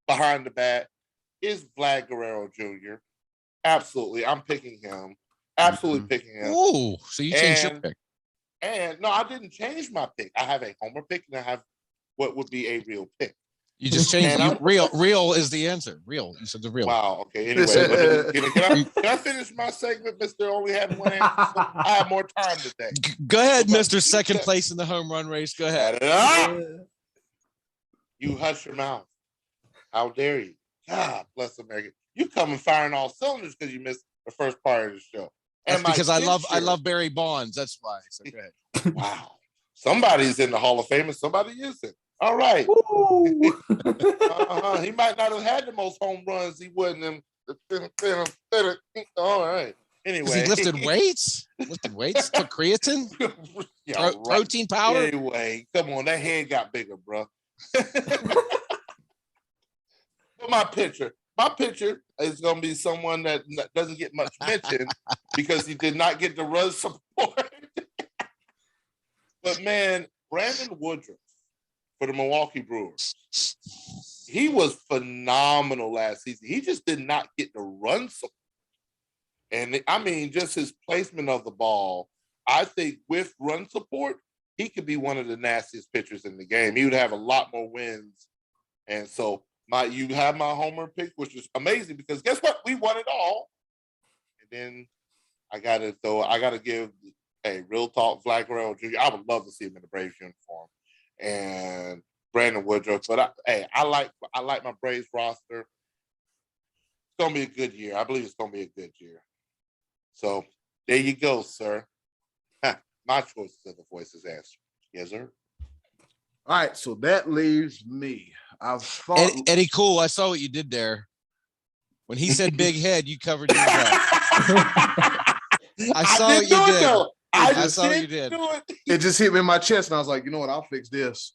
behind the bat, is Vlad Guerrero Jr. Absolutely. I'm picking him. Absolutely picking him. Oh, so you changed your pick. And no, I didn't change my pick. I have a homer pick and I have what would be a real pick. You just changed it. Real is the answer. Real. You said the real. Wow. Okay. Anyway, can I finish my segment, Mr. Only Having One Answer? I have more time today. Go ahead, Mr. Second place in the home run race. Go ahead. You hush your mouth. How dare you? God bless America. You come and firing all cylinders because you missed the first part of the show. That's because I love Barry Bonds. That's why. So go ahead. Wow. Somebody's in the Hall of Fame and somebody isn't. All right. He might not have had the most home runs. He wouldn't have. All right. Anyway. He lifted weights? Took creatine? Protein powder? Anyway, come on. That head got bigger, bro. But my pitcher is going to be someone that doesn't get much mention because he did not get the run support. But, man, Brandon Woodruff for the Milwaukee Brewers, he was phenomenal last season. He just did not get the run support. And, just his placement of the ball, I think with run support, he could be one of the nastiest pitchers in the game. He would have a lot more wins. And so you have my homer pick, which is amazing because guess what? We won it all. And then I got to give real talk, Vlad Guerrero Jr. I would love to see him in the Braves uniform. And Brandon Woodruff. But I like my Braves roster. going to be a good year. I believe it's going to be a good year. So there you go, sir. My choices of the voices answer. Yes, sir. All right, so that leaves me. I've thought Eddie Cool, I saw what you did there. When he said big head, you covered yours up. I saw what you did. I saw what you did. it just hit me in my chest, and I was like, you know what? I'll fix this.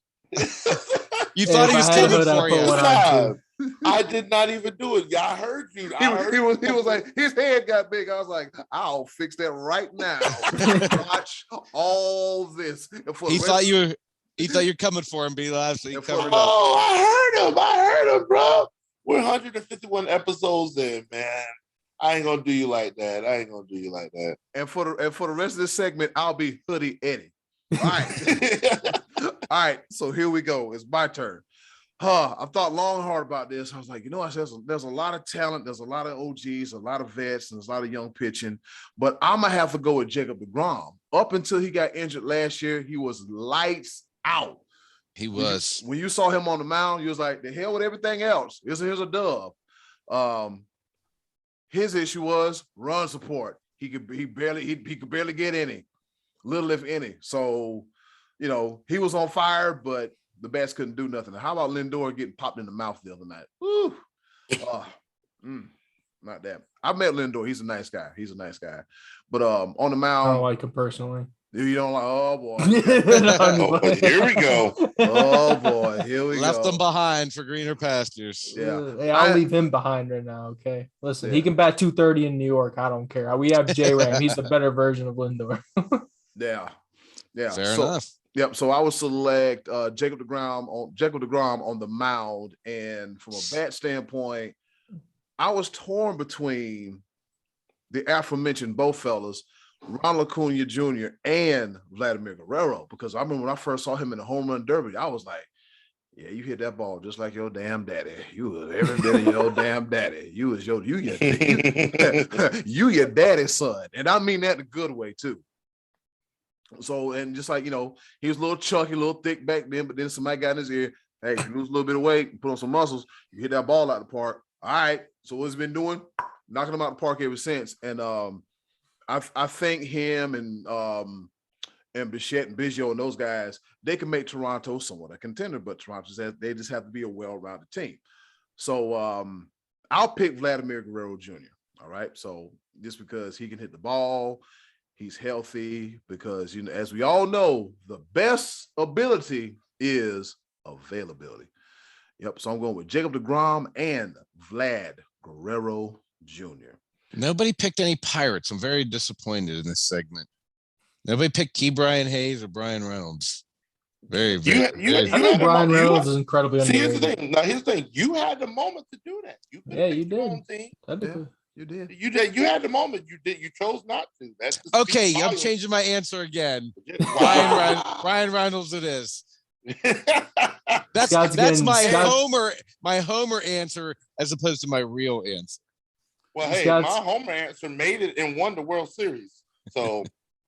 You thought he was coming for you. I did not even do it. Yeah, I heard you. He was like, his head got big. I was like, I'll fix that right now. Watch all this. He thought you were coming for him, B-Live, so he covered up. Oh, I heard him, bro. We're 151 episodes in, man. I ain't gonna do you like that. And for the rest of this segment, I'll be Hoodie Eddie. All right. All right. So here we go. It's my turn. I've thought long and hard about this. I was like, there's a lot of talent. There's a lot of OGs, a lot of vets, and there's a lot of young pitching. But I'm going to have to go with Jacob deGrom. Up until he got injured last year, he was lights out. He was. When you saw him on the mound, you was like, the hell with everything else. Here's a dub. His issue was run support. He could barely get any, little if any. So, he was on fire, but the bats couldn't do nothing. How about Lindor getting popped in the mouth the other night? Woo. Not that. I've met Lindor. He's a nice guy. But on the mound, I don't like him personally. You don't like? Oh boy. Here we go. Oh boy. Here we Left go. them behind for greener pastures. Yeah. Hey, I'll leave him behind right now. Okay. Listen, he can bat 230 in New York. I don't care. We have J-Ram. He's the better version of Lindor. Yeah. Fair enough. Yep. So I would select Jacob deGrom on the mound, and from a bat standpoint, I was torn between the aforementioned both fellas, Ronald Acuna Jr. and Vladimir Guerrero, because I remember when I first saw him in the home run derby, I was like, yeah, you hit that ball just like your damn daddy. You was every bit of your damn daddy. You your daddy's son. And I mean that in a good way too. So, and just like, he was a little chunky, a little thick back then, but then somebody got in his ear, hey, you lose a little bit of weight, put on some muscles, you hit that ball out the park. All right. So what's he been doing? Knocking them out the park ever since. And I think him and Bichette and Biggio and those guys, they can make Toronto somewhat a contender, but Toronto they just have to be a well-rounded team. So I'll pick Vladimir Guerrero Jr. All right. So just because he can hit the ball, he's healthy, because as we all know, the best ability is availability. Yep. So I'm going with Jacob deGrom and Vlad Guerrero Jr. Nobody picked any Pirates. I'm very disappointed in this segment. Nobody picked Brian Hayes or Brian Reynolds. Very. I think Brian Reynolds is incredibly underrated. Here's the thing. You had the moment to do that. You did. You did. You had the moment. You did. You chose not to. That's okay. I'm changing my answer again. Brian Reynolds. It is. That's my homer answer as opposed to my real answer. Well, hey, my homer answer made it and won the World Series, so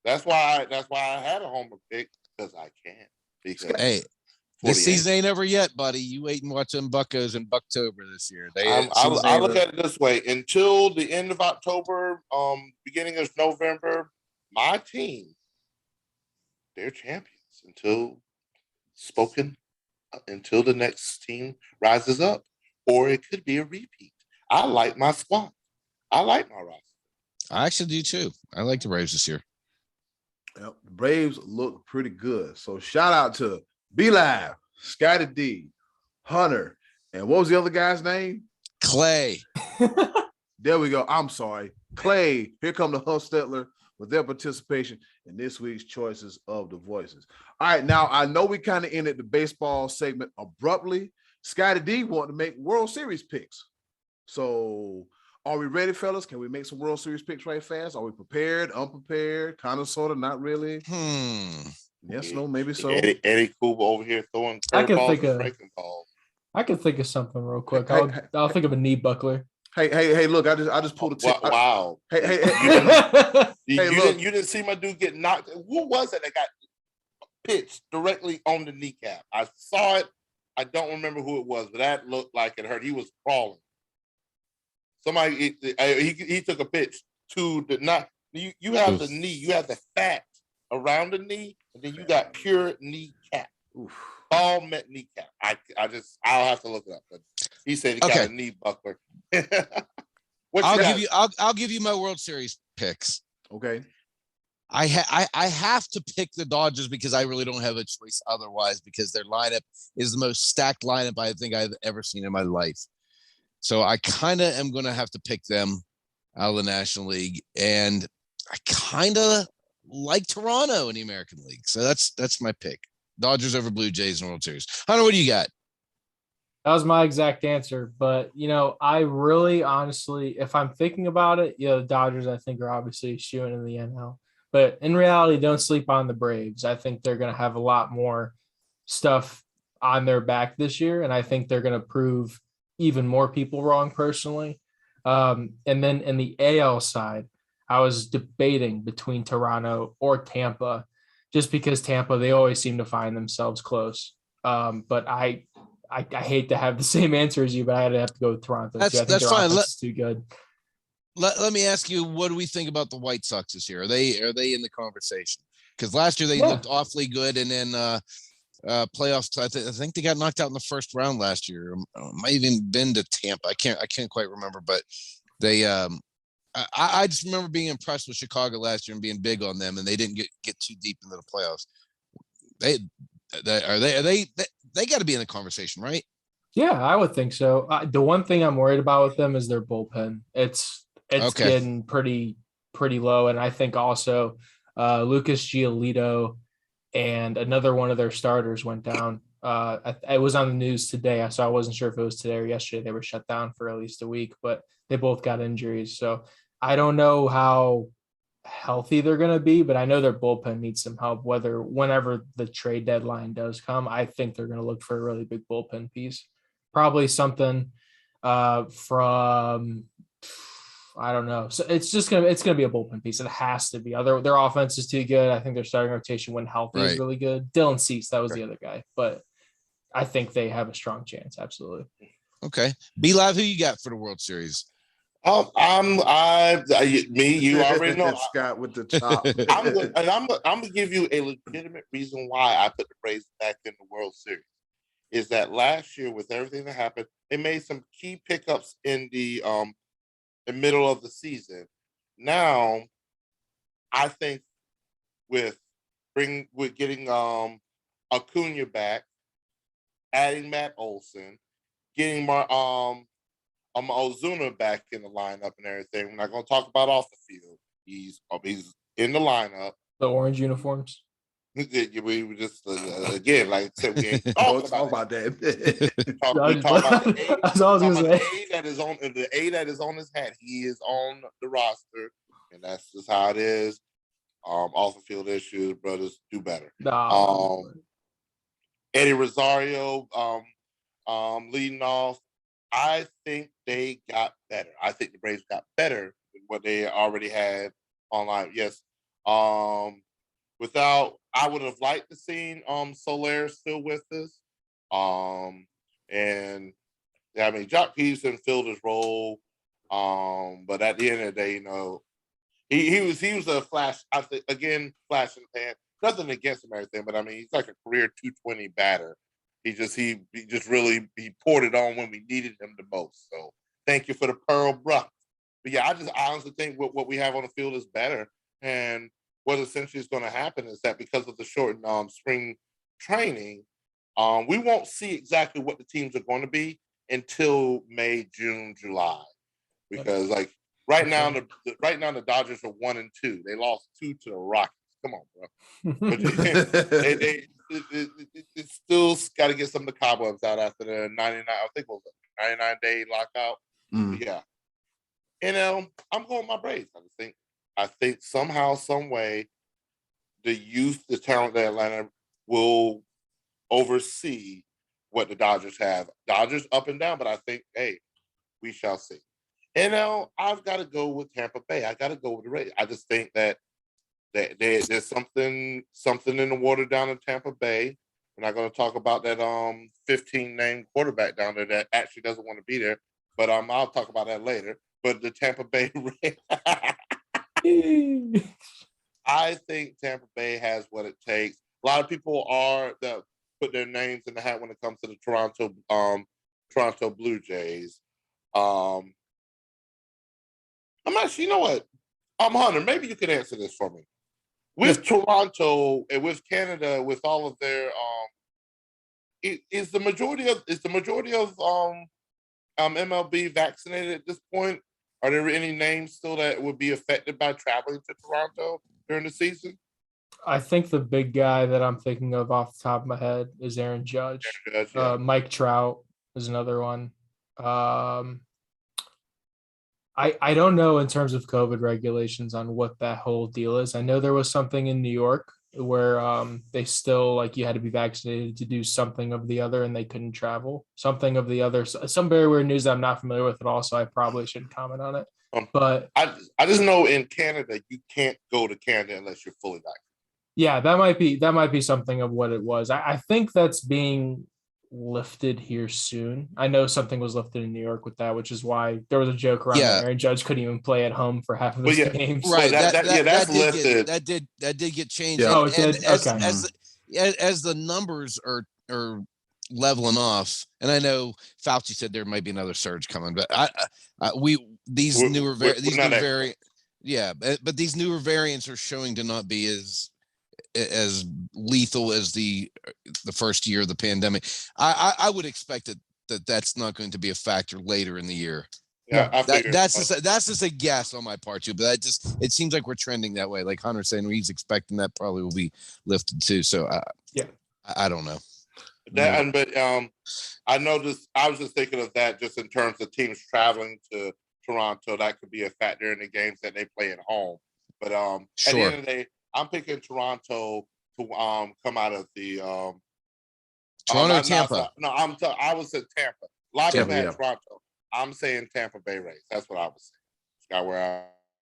that's why I had a homer pick, because I can. Because hey, this season ain't over yet, buddy. You wait and watch them Buccos in Bucktober this year. I look at it this way: until the end of October, beginning of November, my team, they're champions until the next team rises up, or it could be a repeat. I like my squad. I like my roster. I actually do too. I like the Braves this year. Yep, the Braves look pretty good. So shout out to B-Live, Scottie D, Hunter, and what was the other guy's name? Clay. There we go. I'm sorry. Clay. Here come the Hustetler with their participation in this week's Choices of the Voices. All right, now I know we kind of ended the baseball segment abruptly. Scottie D wanted to make World Series picks. So are we ready, fellas? Can we make some World Series picks right fast? Are we prepared, unprepared, kind of, sort of, not really? Yes, no, maybe so. Eddie Cooper over here throwing curveballs and breaking balls. I can think of something real quick. I'll think of a knee buckler. Hey! Look, I just pulled a tip. Wow! Hey! You didn't see my dude get knocked. Who was it that got pitched directly on the kneecap? I saw it. I don't remember who it was, but that looked like it hurt. He was crawling. Somebody he took a pitch to the not you have the knee, you have the fat around the knee, and then you got pure kneecap. All met kneecap. I'll have to look it up, but he said he got a knee buckler. I'll give you my World Series picks. Okay. I have to pick the Dodgers because I really don't have a choice otherwise, because their lineup is the most stacked lineup I think I've ever seen in my life. So I kind of am going to have to pick them out of the National League, and I kind of like Toronto in the American League. So that's my pick. Dodgers over Blue Jays in World Series. Hunter, what do you got? That was my exact answer. But, I really honestly, if I'm thinking about it, the Dodgers, I think, are obviously shooing in the NL. But in reality, don't sleep on the Braves. I think they're going to have a lot more stuff on their back this year. And I think they're going to prove even more people wrong personally. And then in the AL side, I was debating between Toronto or Tampa, just because Tampa, they always seem to find themselves close. But I hate to have the same answer as you, but I had to have to go with Toronto. That's their fine. Offense is too good. Let me ask you, what do we think about the White Sox this year? Are they in the conversation? Because last year they looked awfully good, and then playoffs. I think they got knocked out in the first round last year. Might even been to Tampa. I can't quite remember, but they. I just remember being impressed with Chicago last year and being big on them, and they didn't get too deep into the playoffs. They got to be in the conversation, right? Yeah, I would think so. The one thing I'm worried about with them is their bullpen. It's getting pretty low, and I think also Lucas Giolito and another one of their starters went down. It was on the news today, so I wasn't sure if it was today or yesterday. They were shut down for at least a week, but they both got injuries. So I don't know how healthy they're going to be, but I know their bullpen needs some help. Whenever the trade deadline does come, I think they're going to look for a really big bullpen piece. Probably something from, I don't know. So it's going to be a bullpen piece. It has to be. Their offense is too good. I think their starting rotation when healthy is really good. Dylan Cease, that was the other guy, but I think they have a strong chance. Absolutely. Okay. B-Live, who you got for the World Series? You already know Scott with the top. I'm gonna give you a legitimate reason why I put the Braves back in the World Series. Is that last year with everything that happened, they made some key pickups in the middle of the season. Now, I think with getting Acuna back, adding Matt Olson, getting Ozuna back in the lineup and everything. We're not going to talk about off the field. He's in the lineup. The orange uniforms. We were just again, like I said, we ain't talking about that. We talk about the A that is on his hat. He is on the roster, and that's just how it is. Off the field issues, brothers do better. Eddie Rosario, leading off. I think they got better. I think the Braves got better than what they already had online. Yes. I would have liked to seen Soler still with us. And I mean, Jock Peterson filled his role. But at the end of the day, he was a flash. I think again, flash in the pan. Nothing against him or anything, but I mean, he's like a career 220 batter. He really poured it on when we needed him the most. So thank you for the pearl brush. But yeah, I honestly think what we have on the field is better. And what essentially is going to happen is that because of the shortened spring training, we won't see exactly what the teams are going to be until May, June, July. Because like right now the Dodgers are 1-2. They lost 2 to the Rockets. Come on, bro. But they still got to get some of the cobwebs out after the 99-day lockout. Yeah. I'm going with my Braves. I think somehow, some way, the youth, the talent that Atlanta will oversee what the Dodgers have. Dodgers up and down, but I think, hey, we shall see. NL, I've got to go with Tampa Bay. I got to go with the Rays. I just think that there's something in the water down in Tampa Bay. We're not going to talk about that 15 named quarterback down there that actually doesn't want to be there. but I'll talk about that later. But the Tampa Bay Rays, I think Tampa Bay has what it takes. A lot of people that put their names in the hat when it comes to the Toronto Blue Jays. I'm actually, you know what? Hunter, maybe you could answer this for me. With Toronto and with Canada, with all of their is the majority of MLB vaccinated at this point? Are there any names still that would be affected by traveling to Toronto during the season? I think the big guy that I'm thinking of off the top of my head is Aaron Judge. Yeah. Mike Trout is another one. I don't know in terms of COVID regulations on what that whole deal is. I know there was something in New York where they still, like, you had to be vaccinated to do something of the other and they couldn't travel. Something of the other, some very weird news that I'm not familiar with at all, so I probably shouldn't comment on it. But I just know in Canada you can't go to Canada unless you're fully vaccinated. Yeah, that might be something of what it was. I think that's being lifted here soon. I know something was lifted in New York with that, which is why there was a joke around that Aaron Judge couldn't even play at home for half of his games. Right. That's lifted. That did get changed. Yeah. And, as the numbers are leveling off, and I know Fauci said there might be another surge coming, but these newer variants are showing to not be as lethal as the first year of the pandemic. I would expect that's not going to be a factor later in the year. Yeah, that's just a guess on my part too, but it seems like we're trending that way. Like Hunter's saying, he's expecting that probably will be lifted too. So I don't know. I noticed. I was just thinking of that just in terms of teams traveling to Toronto. That could be a factor in the games that they play at home. But at the end of the day, I'm picking Toronto to come out of the Toronto, Tampa. I was at Tampa. A lot of people had Toronto. I'm saying Tampa Bay Rays. That's what I was saying. That's where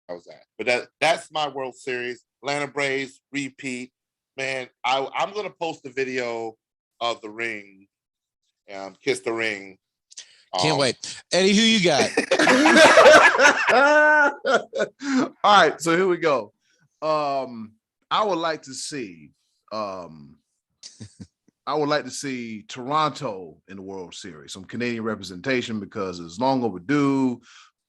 I was at. But that's my World Series. Atlanta Braves repeat. Man, I'm gonna post a video of the ring. Kiss the ring. Can't wait. Eddie, who you got? All right, so here we go. I would like to see Toronto in the World Series, some Canadian representation, because it's long overdue.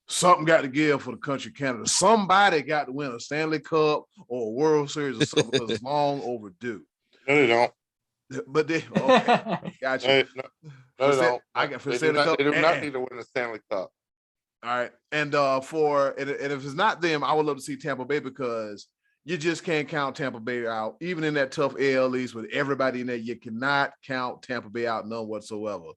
Something got to give for the country of Canada. Somebody got to win a Stanley Cup or a World Series or something, because it's long overdue. No, they don't. But okay, gotcha. No, they don't. They do not need to win a Stanley Cup. All right, and if it's not them, I would love to see Tampa Bay, because you just can't count Tampa Bay out. Even in that tough AL East with everybody in there, you cannot count Tampa Bay out, none whatsoever.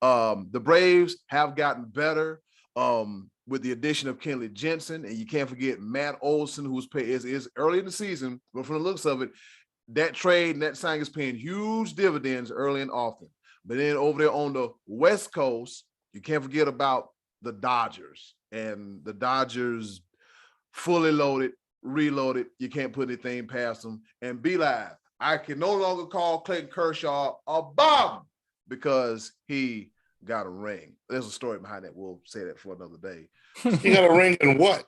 The Braves have gotten better with the addition of Kenley Jensen, and you can't forget Matt Olson, who was paid is early in the season, but from the looks of it, that trade and that signing is paying huge dividends early and often. But then over there on the West Coast, you can't forget about the Dodgers, and the Dodgers fully loaded, reloaded. You can't put anything past them. And be live. I can no longer call Clayton Kershaw a bum because he got a ring. There's a story behind that. We'll say that for another day. He got a ring in what?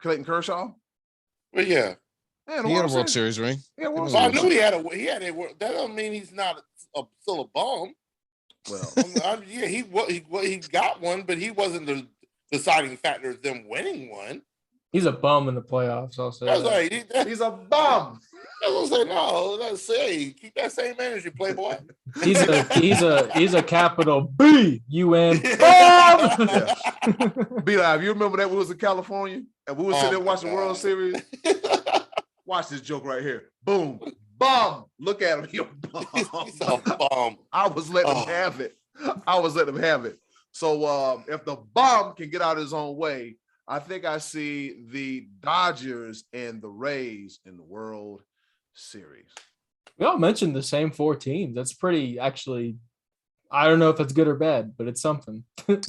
Clayton Kershaw? Well, yeah. He had a World Series ring. Yeah, I knew he had a. That doesn't mean he's not still a bum. Well, he got one, but he wasn't the deciding factor of them winning one. He's a bum in the playoffs. I'll say that's right. He's a bum. I was gonna say no. Let's say keep that same energy, Playboy. He's a capital B-U-M. Be live. You remember that we was in California and we was sitting there watching the World Series? Watch this joke right here. Boom. Bum. Look at him. He's a bum. I was letting him have it. So if the bum can get out his own way, I think I see the Dodgers and the Rays in the World Series. We all mentioned the same four teams. That's pretty actually I don't know if it's good or bad, but it's something.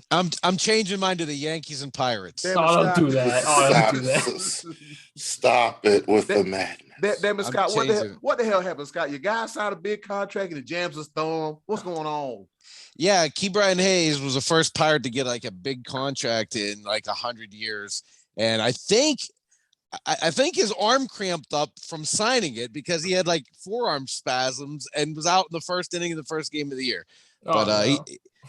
I'm changing mine to the Yankees and Pirates. Damn it, Oh, don't Scott. do that. Oh, don't do that. Stop it with the madness. Damn it, I'm Scott. changing. What the hell happened, Scott? Your guy signed a big contract and it jams his thumb. What's going on? Yeah, Key Brian Hayes was the first Pirate to get like a big contract in like 100 years, and I think his arm cramped up from signing it because he had like forearm spasms and was out in the first inning of the first game of the year. But no.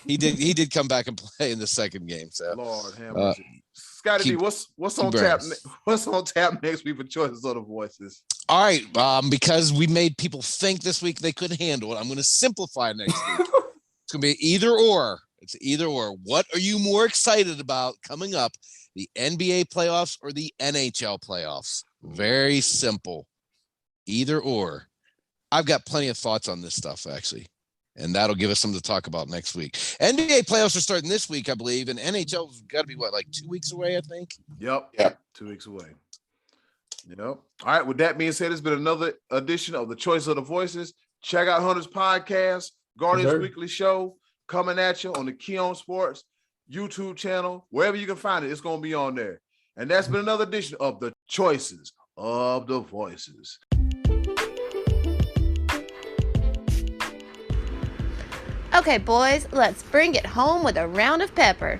he did come back and play in the second game. So Lord have mercy. Scotty D, what's on tap? What's on tap next week for choices of the voices? All right, because we made people think this week they couldn't handle it, I'm going to simplify next week. It's going to be either or. It's either or. What are you more excited about coming up? The NBA playoffs or the NHL playoffs? Very simple. Either or. I've got plenty of thoughts on this stuff, actually. And that'll give us something to talk about next week. NBA playoffs are starting this week, I believe. And NHL's got to be, like 2 weeks away, I think? Yep. 2 weeks away. Yep. All right. With that being said, it's been another edition of the Choice of the Voices. Check out Hunter's podcast, Guardians Weekly Show, coming at you on the Keon Sports YouTube channel. Wherever you can find it, it's going to be on there. And that's been another edition of the Choices of the Voices. Okay, boys, let's bring it home with a round of pepper.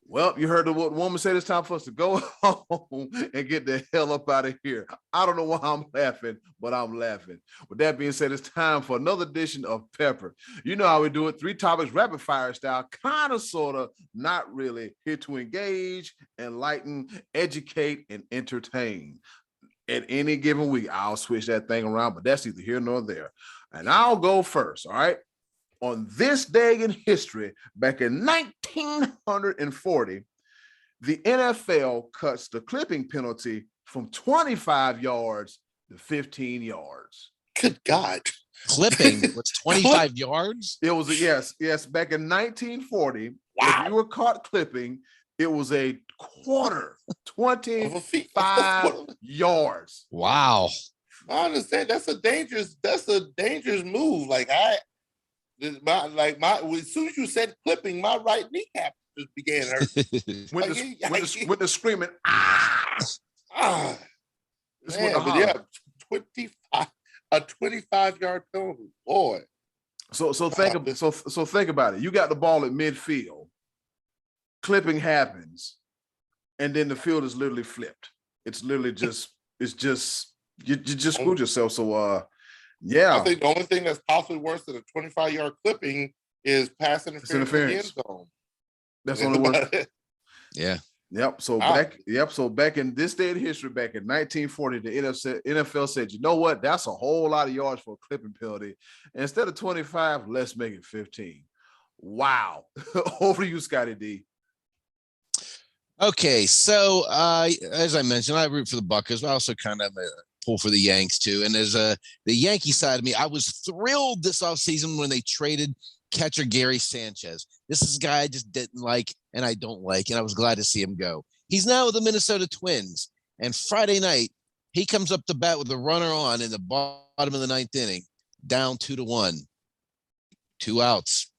Well, you heard what the woman said. It's time for us to go home and get the hell up out of here. I don't know why I'm laughing, but I'm laughing. With that being said, it's time for another edition of Pepper. You know how we do it. 3 topics, rapid fire style, kind of, sort of, not really. Here to engage, enlighten, educate, and entertain. At any given week, I'll switch that thing around, but that's neither here nor there. And I'll go first, all right? On this day in history, back in 1940, the NFL cuts the clipping penalty from 25 yards to 15 yards. Good God. Clipping was 25 yards? It was yes. Back in 1940, if you were caught clipping, it was a quarter, 25 yards. Wow. I understand. That's a dangerous move. As soon as you said clipping, my right kneecap just began hurting. With the screaming, a 25-yard penalty, boy. So think about it. You got the ball at midfield. Clipping happens, and then the field is literally flipped. It's literally you just screwed yourself. So yeah. I think the only thing that's possibly worse than a 25-yard clipping is pass interference in the end zone. That's the only worse. Yeah. Yep. So back in this day in history, back in 1940, the NFL said, you know what? That's a whole lot of yards for a clipping penalty. And instead of 25, let's make it 15. Wow. Over to you, Scottie D. Okay, so as I mentioned, I root for the Buccas. I also kind of pull for the Yanks too. And as the Yankee side of me, I was thrilled this offseason when they traded catcher Gary Sanchez. This is a guy I just didn't like and I don't like, and I was glad to see him go. He's now with the Minnesota Twins, and Friday night he comes up to bat with a runner on in the bottom of the 9th inning, down 2-1, 2 outs,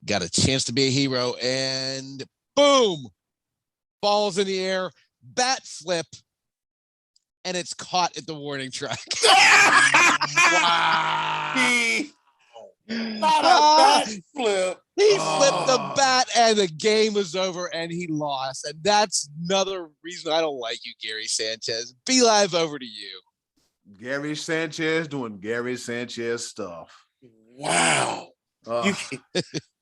got a chance to be a hero, and boom. Balls in the air, bat flip, and it's caught at the warning track. Wow. Not a bat flip. He flipped the bat, and the game was over, and he lost. And that's another reason I don't like you, Gary Sanchez. Be live, over to you. Gary Sanchez doing Gary Sanchez stuff. Wow.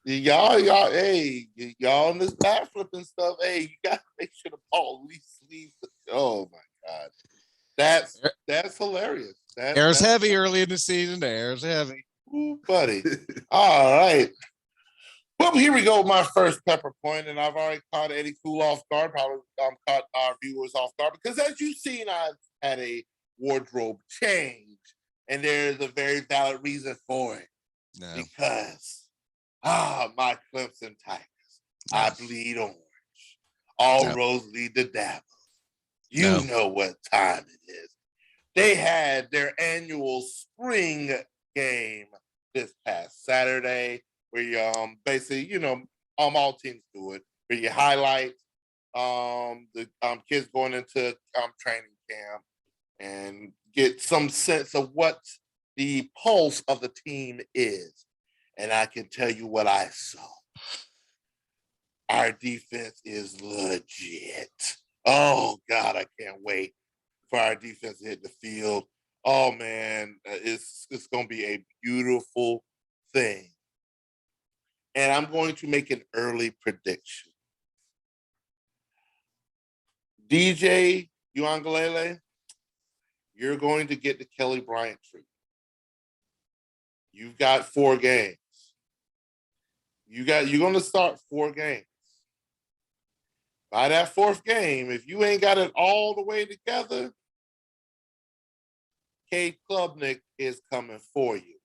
Y'all, y'all on this bat flipping stuff. Hey, you gotta make sure the ball at least leaves. Oh my God, that's hilarious. Air's heavy early in the season. Air's heavy, ooh, buddy. All right. Well, here we go. My first pepper point, and I've already caught Eddie Cool off guard. Probably caught our viewers off guard because, as you've seen, I've had a wardrobe change, and there's a very valid reason for it. No. Because. My Clemson Tigers. I bleed orange. All roads lead to Davos. You know what time it is. They had their annual spring game this past Saturday, where you basically, all teams do it, where you highlight the kids going into training camp and get some sense of what the pulse of the team is. And I can tell you what I saw. Our defense is legit. Oh, God, I can't wait for our defense to hit the field. Oh, man, it's going to be a beautiful thing. And I'm going to make an early prediction. DJ Uiagalelei, you're going to get the Kelly Bryant treatment. You've got 4 games. You're going to start 4 games. By that 4th game, if you ain't got it all the way together, Cade Klubnik is coming for you.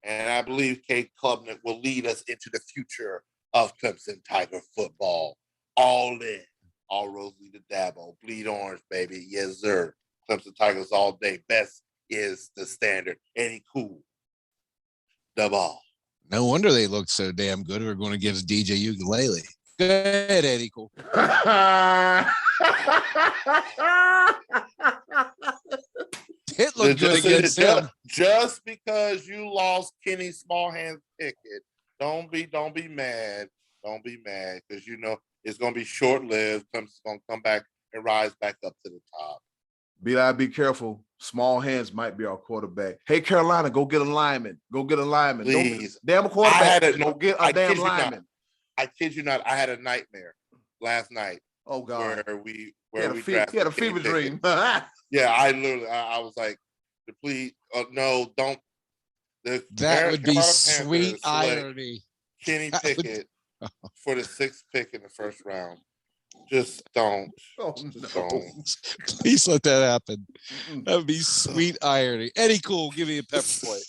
And I believe Cade Klubnik will lead us into the future of Clemson Tiger football. All in. All roads lead to Dabo. Bleed orange, baby. Yes, sir. Clemson Tigers all day. Best is the standard. Ain't cool. The ball. No wonder they looked so damn good. We're going to give DJ Uiagalelei. Go ahead, Eddie. Cool. It looked good against him. Just because you lost Kenny Smallhands Pickett, don't be mad. Don't be mad, because it's going to be short-lived. Clemson's going to come back and rise back up to the top. Be careful. Small hands might be our quarterback. Hey, Carolina, go get a lineman. Go get a lineman. Please. Damn quarterback. Go get a damn lineman. I kid you not. I had a nightmare last night. Oh God! Where we had a fever dream. Yeah, I was like, please, no, don't. That would be sweet irony. Kenny Pickett for the 6th pick in the first round. Just don't. Oh, no. Don't. Please let that happen. That would be sweet irony. Eddie Cool, give me a pepper plate.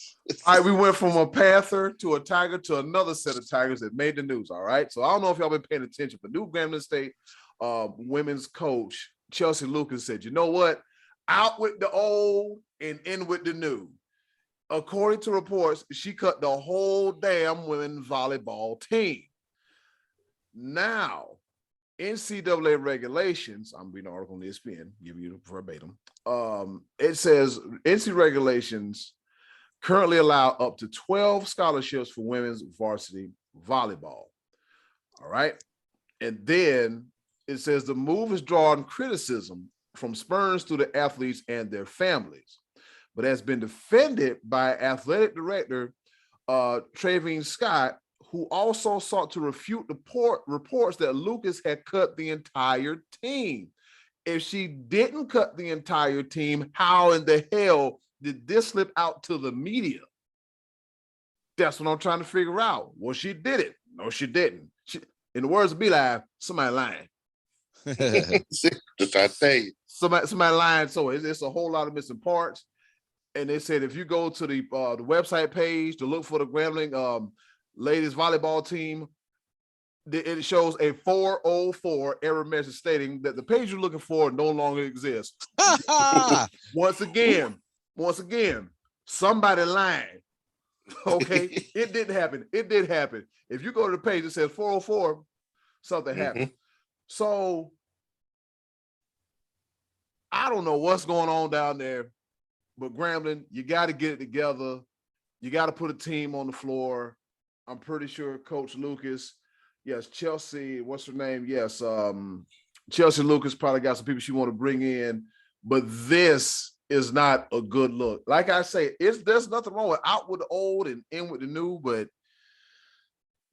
All right, we went from a Panther to a Tiger to another set of Tigers that made the news. All right, so I don't know if y'all been paying attention, but new Grambling State women's coach Chelsea Lucas said, "You know what? Out with the old and in with the new." According to reports, she cut the whole damn women's volleyball team. Now, NCAA regulations, I'm reading an article on ESPN, give you verbatim. It says NCAA regulations currently allow up to 12 scholarships for women's varsity volleyball. All right. And then it says the move has drawn criticism from spurns to the athletes and their families, but has been defended by athletic director Travian Scott, who also sought to refute the reports that Lucas had cut the entire team. If she didn't cut the entire team, how in the hell did this slip out to the media? That's what I'm trying to figure out. Well, she did it. No, she didn't. In the words of B-Live, somebody lying. Just I say, somebody lying. So it's a whole lot of missing parts. And they said if you go to the website page to look for the Grambling ladies volleyball team, it shows a 404 error message stating that the page you're looking for no longer exists. Once again, somebody lying. Okay, it didn't happen. It did happen. If you go to the page, it says 404, something happened. So I don't know what's going on down there, but Grambling, you got to get it together. You got to put a team on the floor. I'm pretty sure Coach Lucas, yes, Chelsea, what's her name? Yes, Chelsea Lucas probably got some people she want to bring in, but this is not a good look. Like I say, there's nothing wrong with out with the old and in with the new, but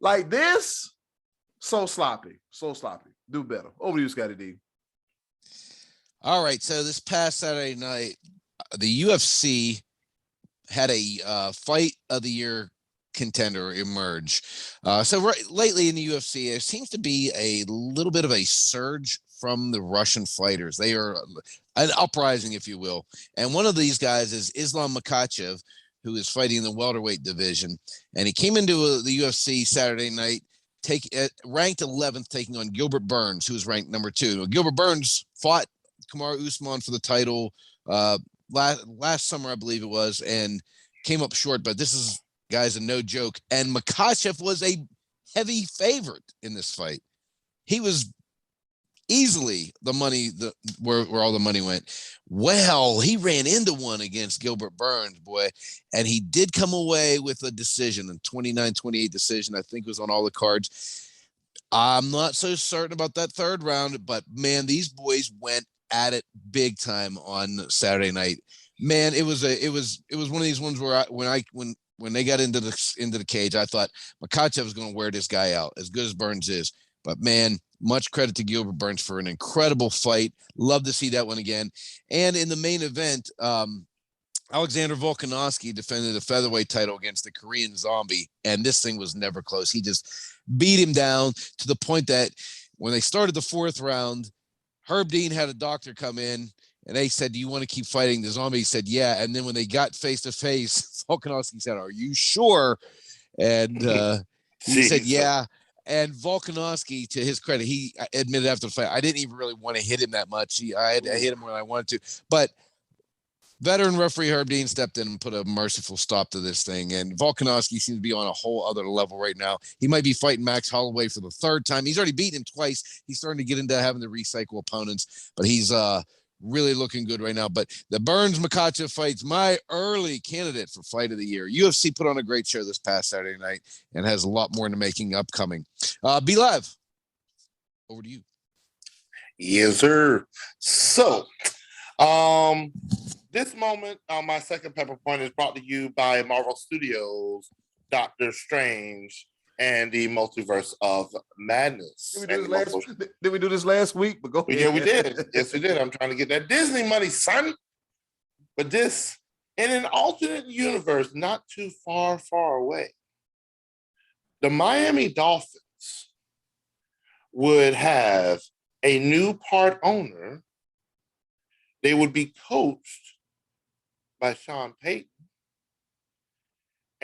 like this, so sloppy. Do better. Over to you, Scottie D. All right, so this past Saturday night, the UFC had a fight of the year contender emerge. Lately in the UFC, there seems to be a little bit of a surge from the Russian fighters. They are an uprising, if you will. And one of these guys is Islam Makhachev, who is fighting in the welterweight division. And he came into the UFC Saturday night, ranked 11th, taking on Gilbert Burns, who was ranked number 2. Gilbert Burns fought Kamaru Usman for the title last summer, I believe it was, and came up short. But this is, guys, a no joke. And Makhachev was a heavy favorite in this fight. He was easily the money, where all the money went. Well, he ran into one against Gilbert Burns, boy, and he did come away with a decision, a 29-28 decision. I think it was on all the cards. I'm not so certain about that third round, but man, these boys went at it big time on Saturday night. Man, it was one of these ones where when they got into the cage, I thought Makhachev was going to wear this guy out, as good as Burns is. But man, much credit to Gilbert Burns for an incredible fight. Love to see that one again. And in the main event, Alexander Volkanovski defended the featherweight title against the Korean Zombie, and this thing was never close. He just beat him down to the point that when they started the fourth round, Herb Dean had a doctor come in, and they said, "Do you want to keep fighting?" The Zombie said, "Yeah." And then when they got face to face, Volkanovski said, "Are you sure?" And he said, "Yeah." And Volkanovski, to his credit, he admitted after the fight, "I didn't even really want to hit him that much. I hit him when I wanted to." But veteran referee Herb Dean stepped in and put a merciful stop to this thing. And Volkanovski seems to be on a whole other level right now. He might be fighting Max Holloway for the third time. He's already beaten him twice. He's starting to get into having to recycle opponents, but he's really looking good right now. But the Burns-Makhachev fight's my early candidate for fight of the year. UFC put on a great show this past Saturday night and has a lot more in the making upcoming. Be live. Over to you. Yes, sir. So, this moment, my second pepper point is brought to you by Marvel Studios, Doctor Strange, and the Multiverse of Madness. Did we do this last week? But go ahead. Yeah, we did. Yes, we did. I'm trying to get that Disney money, son. But this, in an alternate universe, not too far away, the Miami Dolphins would have a new part owner. They would be coached by Sean Payton.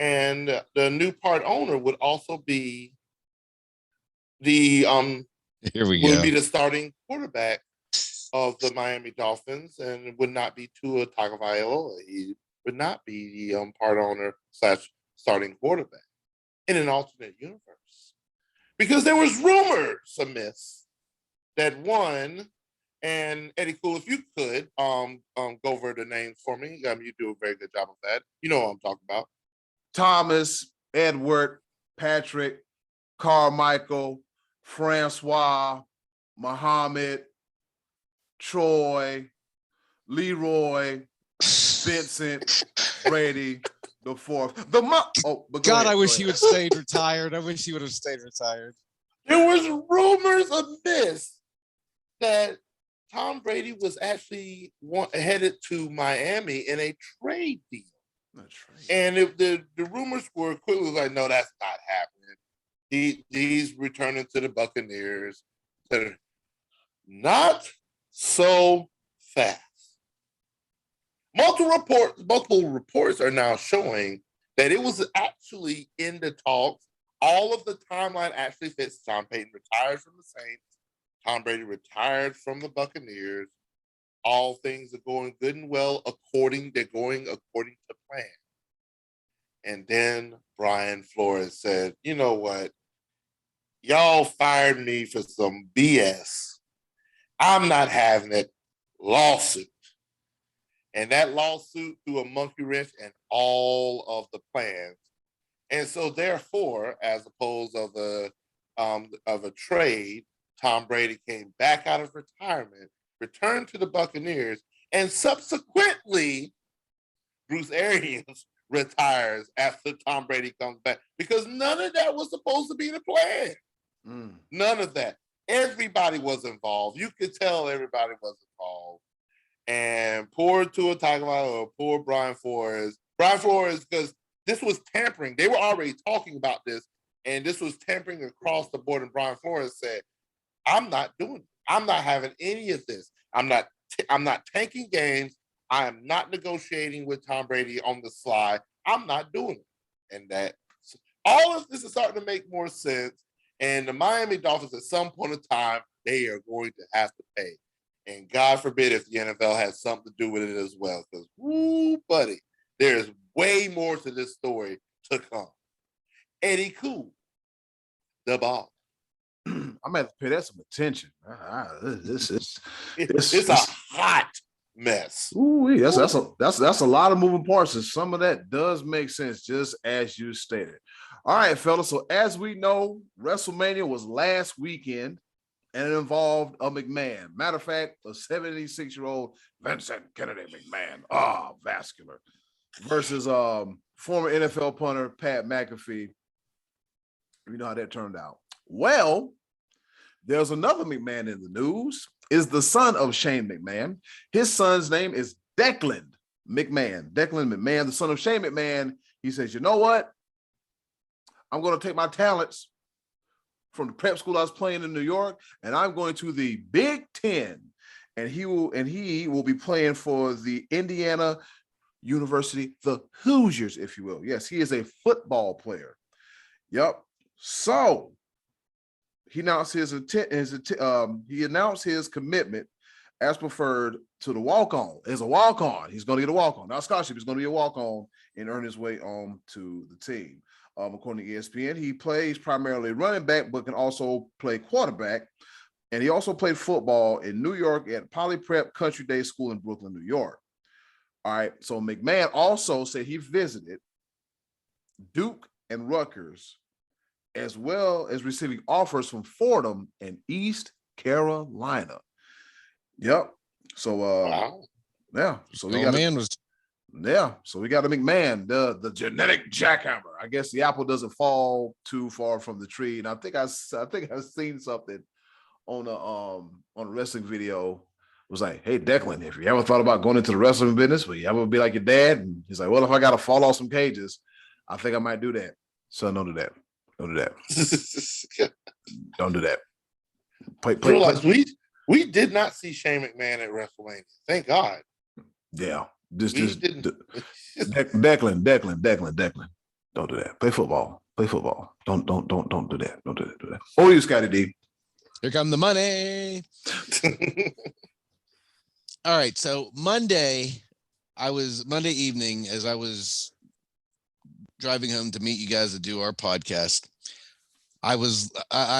And the new part owner would also be the the starting quarterback of the Miami Dolphins, and it would not be Tua Tagovailoa. He would not be the part owner / starting quarterback in an alternate universe, because there was rumors amiss that one. And Eddie Cool, if you could go over the names for me. You do a very good job of that. You know what I'm talking about. Thomas, Edward, Patrick, Carmichael, Francois, Muhammad, Troy, Leroy, Vincent, Brady, the fourth. God, I wish he would have stayed retired. I wish he would have stayed retired. There was rumors of this, that Tom Brady was actually headed to Miami in a trade deal. And if the rumors were quickly like, no, that's not happening. He's returning to the Buccaneers. Not so fast. Multiple reports are now showing that it was actually in the talks. All of the timeline actually fits. Sean Payton retired from the Saints. Tom Brady retired from the Buccaneers. All things are going good and well. They're going according to plan. And then Brian Flores said, "You know what? Y'all fired me for some BS. I'm not having it. Lawsuit." And that lawsuit threw a monkey wrench in all of the plans. And so therefore, as opposed of a trade, Tom Brady came back out of retirement, returned to the Buccaneers, and subsequently, Bruce Arians retires after Tom Brady comes back, because none of that was supposed to be the plan. None of that. Everybody was involved. You could tell everybody was involved. And poor Tua Tagovailoa, poor Brian Flores. Because this was tampering. They were already talking about this, and this was tampering across the board. And Brian Flores said, "I'm not doing it. I'm not having any of this. I'm not tanking games. I am not negotiating with Tom Brady on the sly. I'm not doing it." And that all of this is starting to make more sense. And the Miami Dolphins, at some point in time, they are going to have to pay. And God forbid if the NFL has something to do with it as well. Because, woo, buddy, there's way more to this story to come. Eddie Cool, the ball. I'm gonna have to pay that some attention. It's a hot mess. Ooh, that's a lot of moving parts, and some of that does make sense, just as you stated. All right, fellas. So as we know, WrestleMania was last weekend, and it involved a McMahon. Matter of fact, a 76-year-old Vincent Kennedy McMahon, vascular, versus former NFL punter Pat McAfee. You know how that turned out. Well, there's another McMahon in the news. Is the son of Shane McMahon. His son's name is Declan McMahon. Declan McMahon, the son of Shane McMahon. He says, you know what? I'm going to take my talents from the prep school I was playing in New York, and I'm going to the Big Ten. And he will be playing for the Indiana University, the Hoosiers, if you will. Yes, he is a football player. Yep. So he announced his commitment as preferred to the walk-on. As a walk-on, he's going to get a walk-on. Now, scholarship is going to be a walk-on and earn his way on to the team. According to ESPN, he plays primarily running back, but can also play quarterback. And he also played football in New York at Poly Prep Country Day School in Brooklyn, New York. All right. So McMahon also said he visited Duke and Rutgers, as well as receiving offers from Fordham and East Carolina. Yep. So Wow. Yeah. So we got a McMahon, the genetic jackhammer. I guess the apple doesn't fall too far from the tree. And I think I've seen something on a wrestling video. It was like, hey, Declan, if you ever thought about going into the wrestling business, will you ever be like your dad? And he's like, well, if I got to fall off some cages, I think I might do that. So don't do that. Don't do that. Don't do that. Play. We did not see Shane McMahon at WrestleMania. Thank God. Yeah. Declan. Don't do that. Play football. Don't do that. Don't do that. Oh, you Scottie D. Here come the money. All right. So Monday evening, as I was driving home to meet you guys to do our podcast, I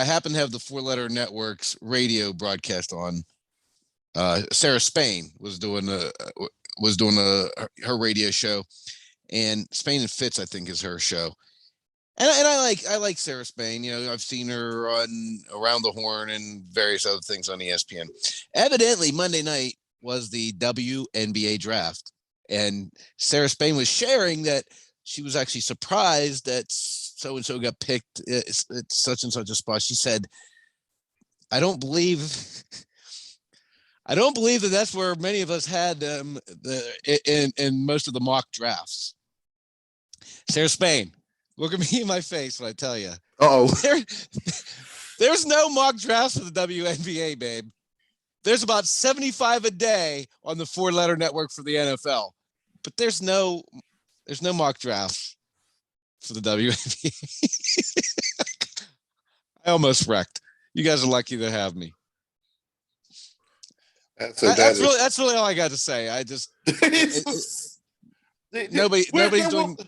happened to have the 4-Letter Network's radio broadcast on. Sarah Spain was doing her radio show, and Spain and Fitz, I think, is her show. And I like Sarah Spain. You know, I've seen her on Around the Horn and various other things on ESPN. Evidently, Monday night was the WNBA draft, and Sarah Spain was sharing that she was actually surprised that so-and-so got picked at such and such a spot. She said, I don't believe that that's where many of us had them in most of the mock drafts. Sarah Spain, look at me in my face when I tell you. There's no mock drafts for the WNBA, babe. There's about 75 a day on the 4-Letter Network for the NFL, but there's no mock drafts for the WNBA. I almost wrecked. You guys are lucky to have me. That's really all I got to say. I just nobody's doing mock-ups.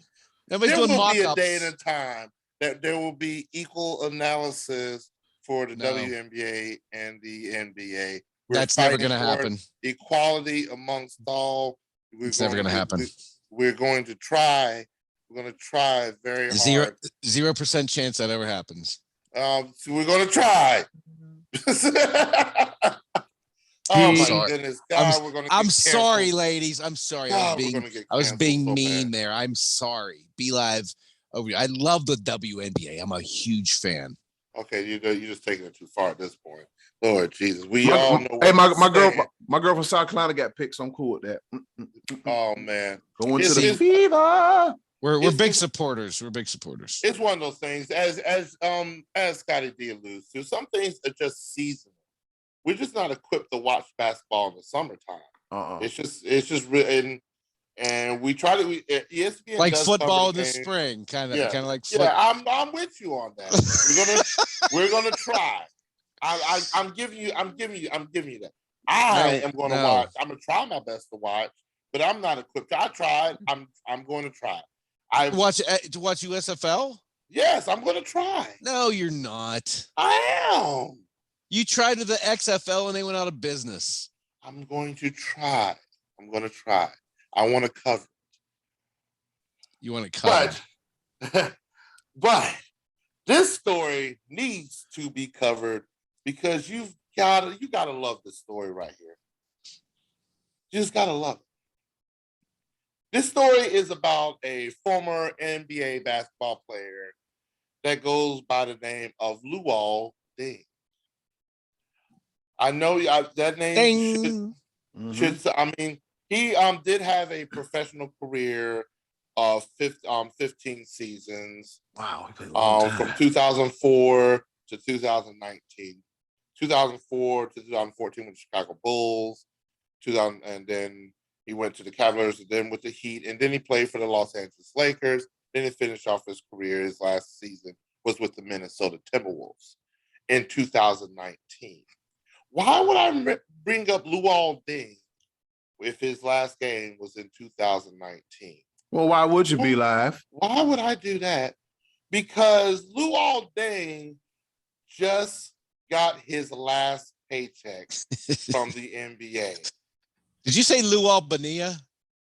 There will be a day and a time that there will be equal analysis for the WNBA and the NBA. That's never going to happen. Equality amongst all. It's never going to happen. We're going to try. We're going to try very hard. 0% chance that ever happens. So we're going to try. Oh my goodness! God, I'm sorry, ladies. I'm sorry. I was being mean there. I'm sorry. Be Live. I love the WNBA. I'm a huge fan. Okay, you're just taking it too far at this point. Lord Jesus, we all know. Hey, my girl from South Carolina got picked, so I'm cool with that. Oh man, going to the Fever. We're big supporters. We're big supporters. It's one of those things, as Scottie D alludes to. Some things are just seasonal. We're just not equipped to watch basketball in the summertime. It's just written, and we try to. ESPN like football in the spring, kind of like. Yeah, I'm with you on that. We're gonna try. I'm giving you that. I am going to watch. I'm going to try my best to watch, but I'm not equipped. I tried. I'm going to try. To watch USFL? Yes, I'm going to try. No, you're not. I am. You tried with the XFL and they went out of business. I'm going to try. I want to cover it. You want to cover it. But this story needs to be covered because you gotta love this story right here. You just gotta love it. This story is about a former NBA basketball player that goes by the name of Luol Deng. I know that name should. I mean, he did have a professional career of 15 seasons. Wow, he played a long time. From 2004 to 2019. 2004 to 2014 with the Chicago Bulls. 2000, and then he went to the Cavaliers, and then with the Heat, and then he played for the Los Angeles Lakers. Then he finished off his career. His last season was with the Minnesota Timberwolves in 2019. Why would I bring up Luol Deng if his last game was in 2019? Well, why would you be live? Why would I do that? Because Luol Deng just got his last paycheck from the NBA. Did you say Luol Bonilla?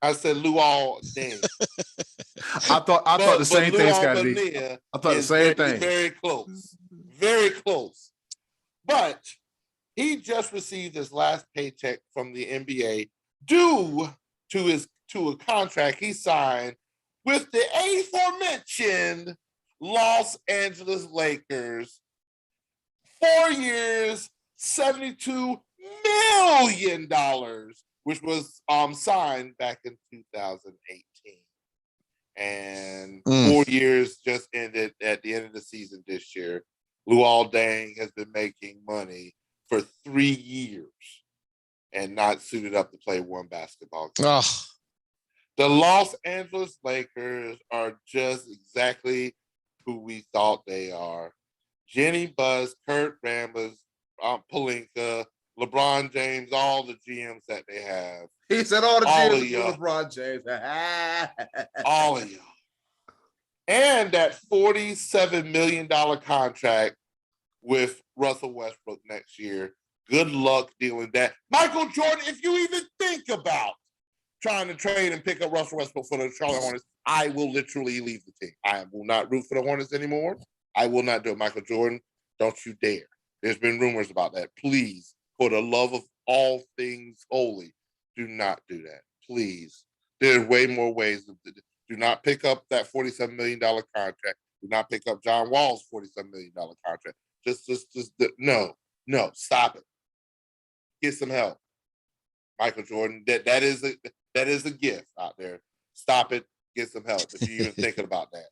I said Luol Deng. I thought the same thing, Scottie. I thought the same thing. Very close. Very close. But he just received his last paycheck from the NBA due to a contract he signed with the aforementioned Los Angeles Lakers. 4 years, $72 million, which was signed back in 2018. And 4 years just ended at the end of the season this year. Luol Deng has been making money for 3 years and not suited up to play one basketball game. Oh. The Los Angeles Lakers are just exactly who we thought they are. Jenny Buzz, Kurt Rambis, Pelinka, LeBron James, all the GMs that they have. He said all the GMs for LeBron James. All of y'all. And that $47 million contract with Russell Westbrook next year. Good luck dealing that. Michael Jordan, if you even think about trying to trade and pick up Russell Westbrook for the Charlotte Hornets, I will literally leave the team. I will not root for the Hornets anymore. I will not do it. Michael Jordan, don't you dare. There's been rumors about that. Please, for the love of all things holy, do not do that. Please. There's way more ways. Do not pick up that $47 million contract. Do not pick up John Wall's $47 million contract. No, stop it. Get some help. Michael Jordan, that is a gift out there. Stop it. Get some help if you're even thinking about that.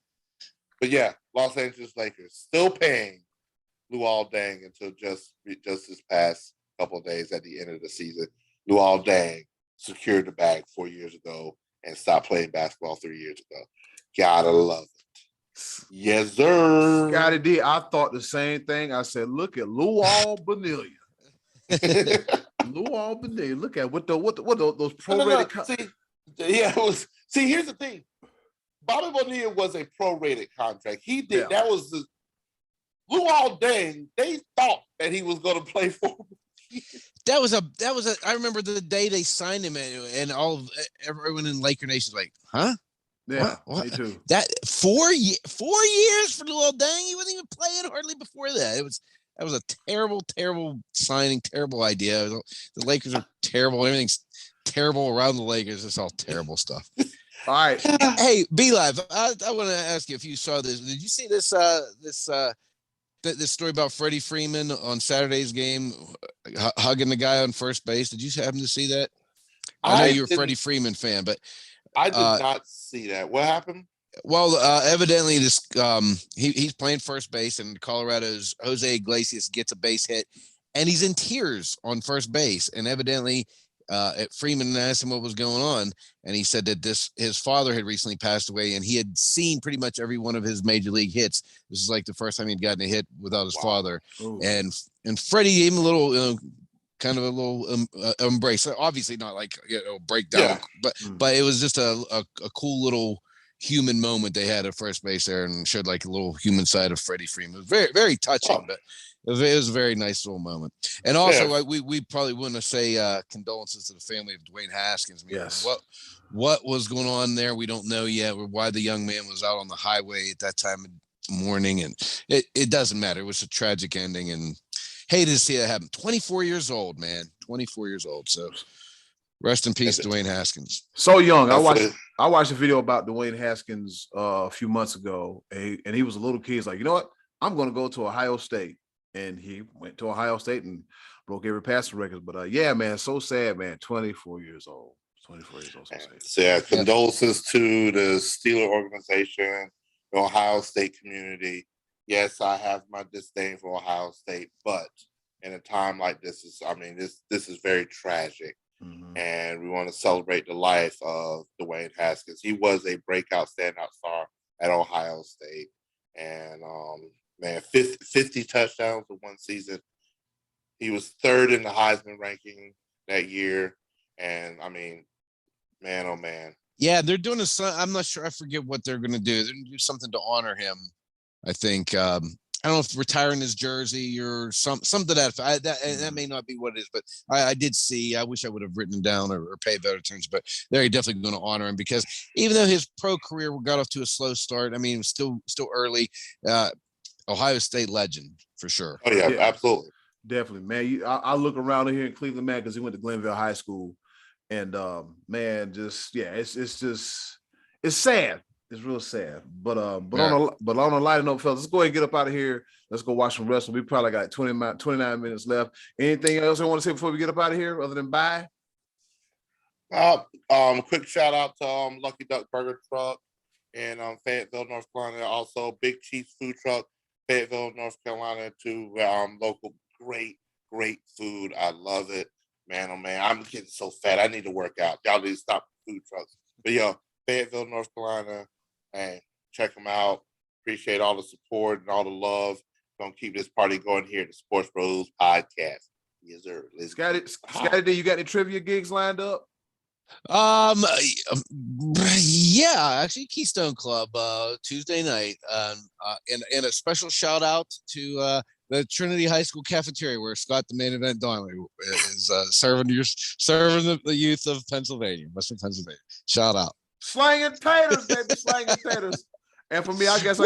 But yeah, Los Angeles Lakers still paying Luol Deng until just this past couple of days at the end of the season. Luol Deng secured the bag 4 years ago and stopped playing basketball 3 years ago. Gotta love it. Yes, sir. Scottie D, I thought the same thing. I said, look at Luol Bonilla. Luol Bonilla. Look at what those prorated. See, here's the thing. Bobby Bonilla was a prorated contract. He did that was the Luol Deng. They thought that he was going to play for. That was a. I remember the day they signed him, and everyone in Laker Nation was like, "Huh? Yeah, what? Me too." That 4 years for Luol Deng. He wasn't even playing hardly before that. That was a terrible signing, terrible idea. The Lakers are terrible. Everything's terrible around the Lakers. It's all terrible stuff. All right. Hey, B-Live, I want to ask you if you saw this. Did you see this story about Freddie Freeman on Saturday's game hugging the guy on first base? Did you happen to see that? I know you're a Freddie Freeman fan, but I did not see that. What happened? Well, evidently this he's playing first base, and Colorado's Jose Iglesias gets a base hit, and he's in tears on first base, and evidently Freeman asked him what was going on, and he said that his father had recently passed away, and he had seen pretty much every one of his major league hits. This is like the first time he'd gotten a hit without his father. Ooh. And Freddie gave him a little kind of a little embrace. Obviously not like breakdown, but it was just a cool little human moment they had at first base there, and showed like a little human side of Freddie Freeman. It was very, very touching, but it was a very nice little moment. And also, we probably wouldn't say condolences to the family of Dwayne Haskins. Yes. What was going on there, we don't know yet. Why the young man was out on the highway at that time of morning, and it doesn't matter. It was a tragic ending, and hated to see that happen. 24 years old, man. 24 years old. So rest in peace, Dwayne Haskins. So young. I watched a video about Dwayne Haskins a few months ago, and he was a little kid. He's like, you know what? I'm going to go to Ohio State. And he went to Ohio State and broke every passing record. But yeah, man, so sad, man. 24 years old. 24 years old. So sad. So yeah, condolences to the Steeler organization, the Ohio State community. Yes, I have my disdain for Ohio State, but in a time like this, this is very tragic. Mm-hmm. And we want to celebrate the life of Dwayne Haskins. He was a breakout standout star at Ohio State. And man, 50 touchdowns in one season. He was third in the Heisman ranking that year. And I mean, man, oh man. Yeah, they're doing I'm not sure. I forget what they're going to do. They're going to do something to honor him. I think, I don't know if retiring his jersey or something to that may not be what it is, but I did see, I wish I would have written down or paid better attention, but they're definitely going to honor him, because even though his pro career got off to a slow start, I mean, it was still early. Ohio State legend for sure. Oh yeah, absolutely, definitely, man. I look around here in Cleveland, man, because he went to Glenville High School, and man, it's sad. It's real sad. But on a lighter note, fellas, let's go ahead and get up out of here. Let's go watch some wrestling. We probably got 29 minutes left. Anything else I want to say before we get up out of here, other than bye? Quick shout out to Lucky Duck Burger Truck in Fayetteville, North Carolina. Also, Big Chiefs Food Truck, Fayetteville, North Carolina, to local great food. I love it, man. Oh man, I'm getting so fat. I need to work out. Y'all need to stop food trucks. But yo, Fayetteville, North Carolina, man, check them out. Appreciate all the support and all the love. Gonna keep this party going here at the Sports Bros Podcast. Yes, sir. Scottie, you got any trivia gigs lined up? Yeah, actually, Keystone Club Tuesday night, and a special shout out to the Trinity High School cafeteria, where Scott, the main event Donnelly, is serving the youth of Pennsylvania, Western Pennsylvania. Shout out, slanging taters, baby, slanging taters. And for me, I guess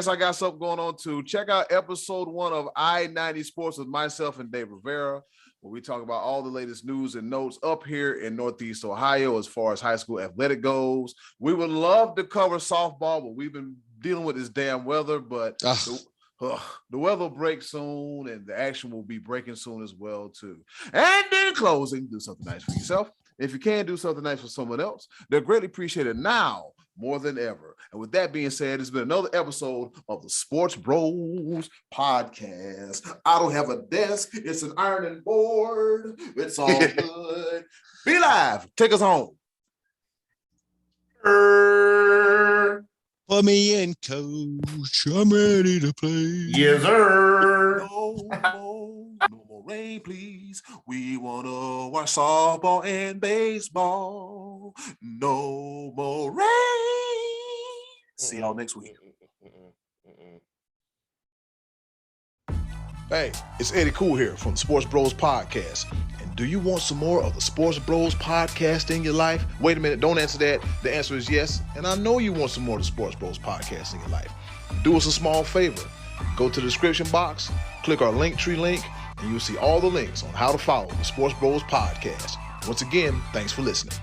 I got something going on too. Check out episode 1 of I-90 Sports with myself and Dave Rivera, where we talk about all the latest news and notes up here in Northeast Ohio as far as high school athletic goes. We would love to cover softball, but we've been dealing with this damn weather. But the weather will break soon, and the action will be breaking soon as well too. And in closing, do something nice for yourself. If you can do something nice for someone else, they're greatly appreciated now more than ever. And with that being said, it's been another episode of the Sports Bros Podcast. I don't have a desk. It's an ironing board. It's all good. Be live. Take us home. Put me in, coach. I'm ready to play. Yes, sir. No more rain, please. We want to watch softball and baseball. No more rain. See y'all next week. Hey, it's Eddie Cool here from the Sports Bros Podcast. And do you want some more of the Sports Bros Podcast in your life? Wait a minute, don't answer that. The answer is yes. And I know you want some more of the Sports Bros Podcast in your life. Do us a small favor. Go to the description box, click our Linktree link, and you'll see all the links on how to follow the Sports Bros Podcast. Once again, thanks for listening.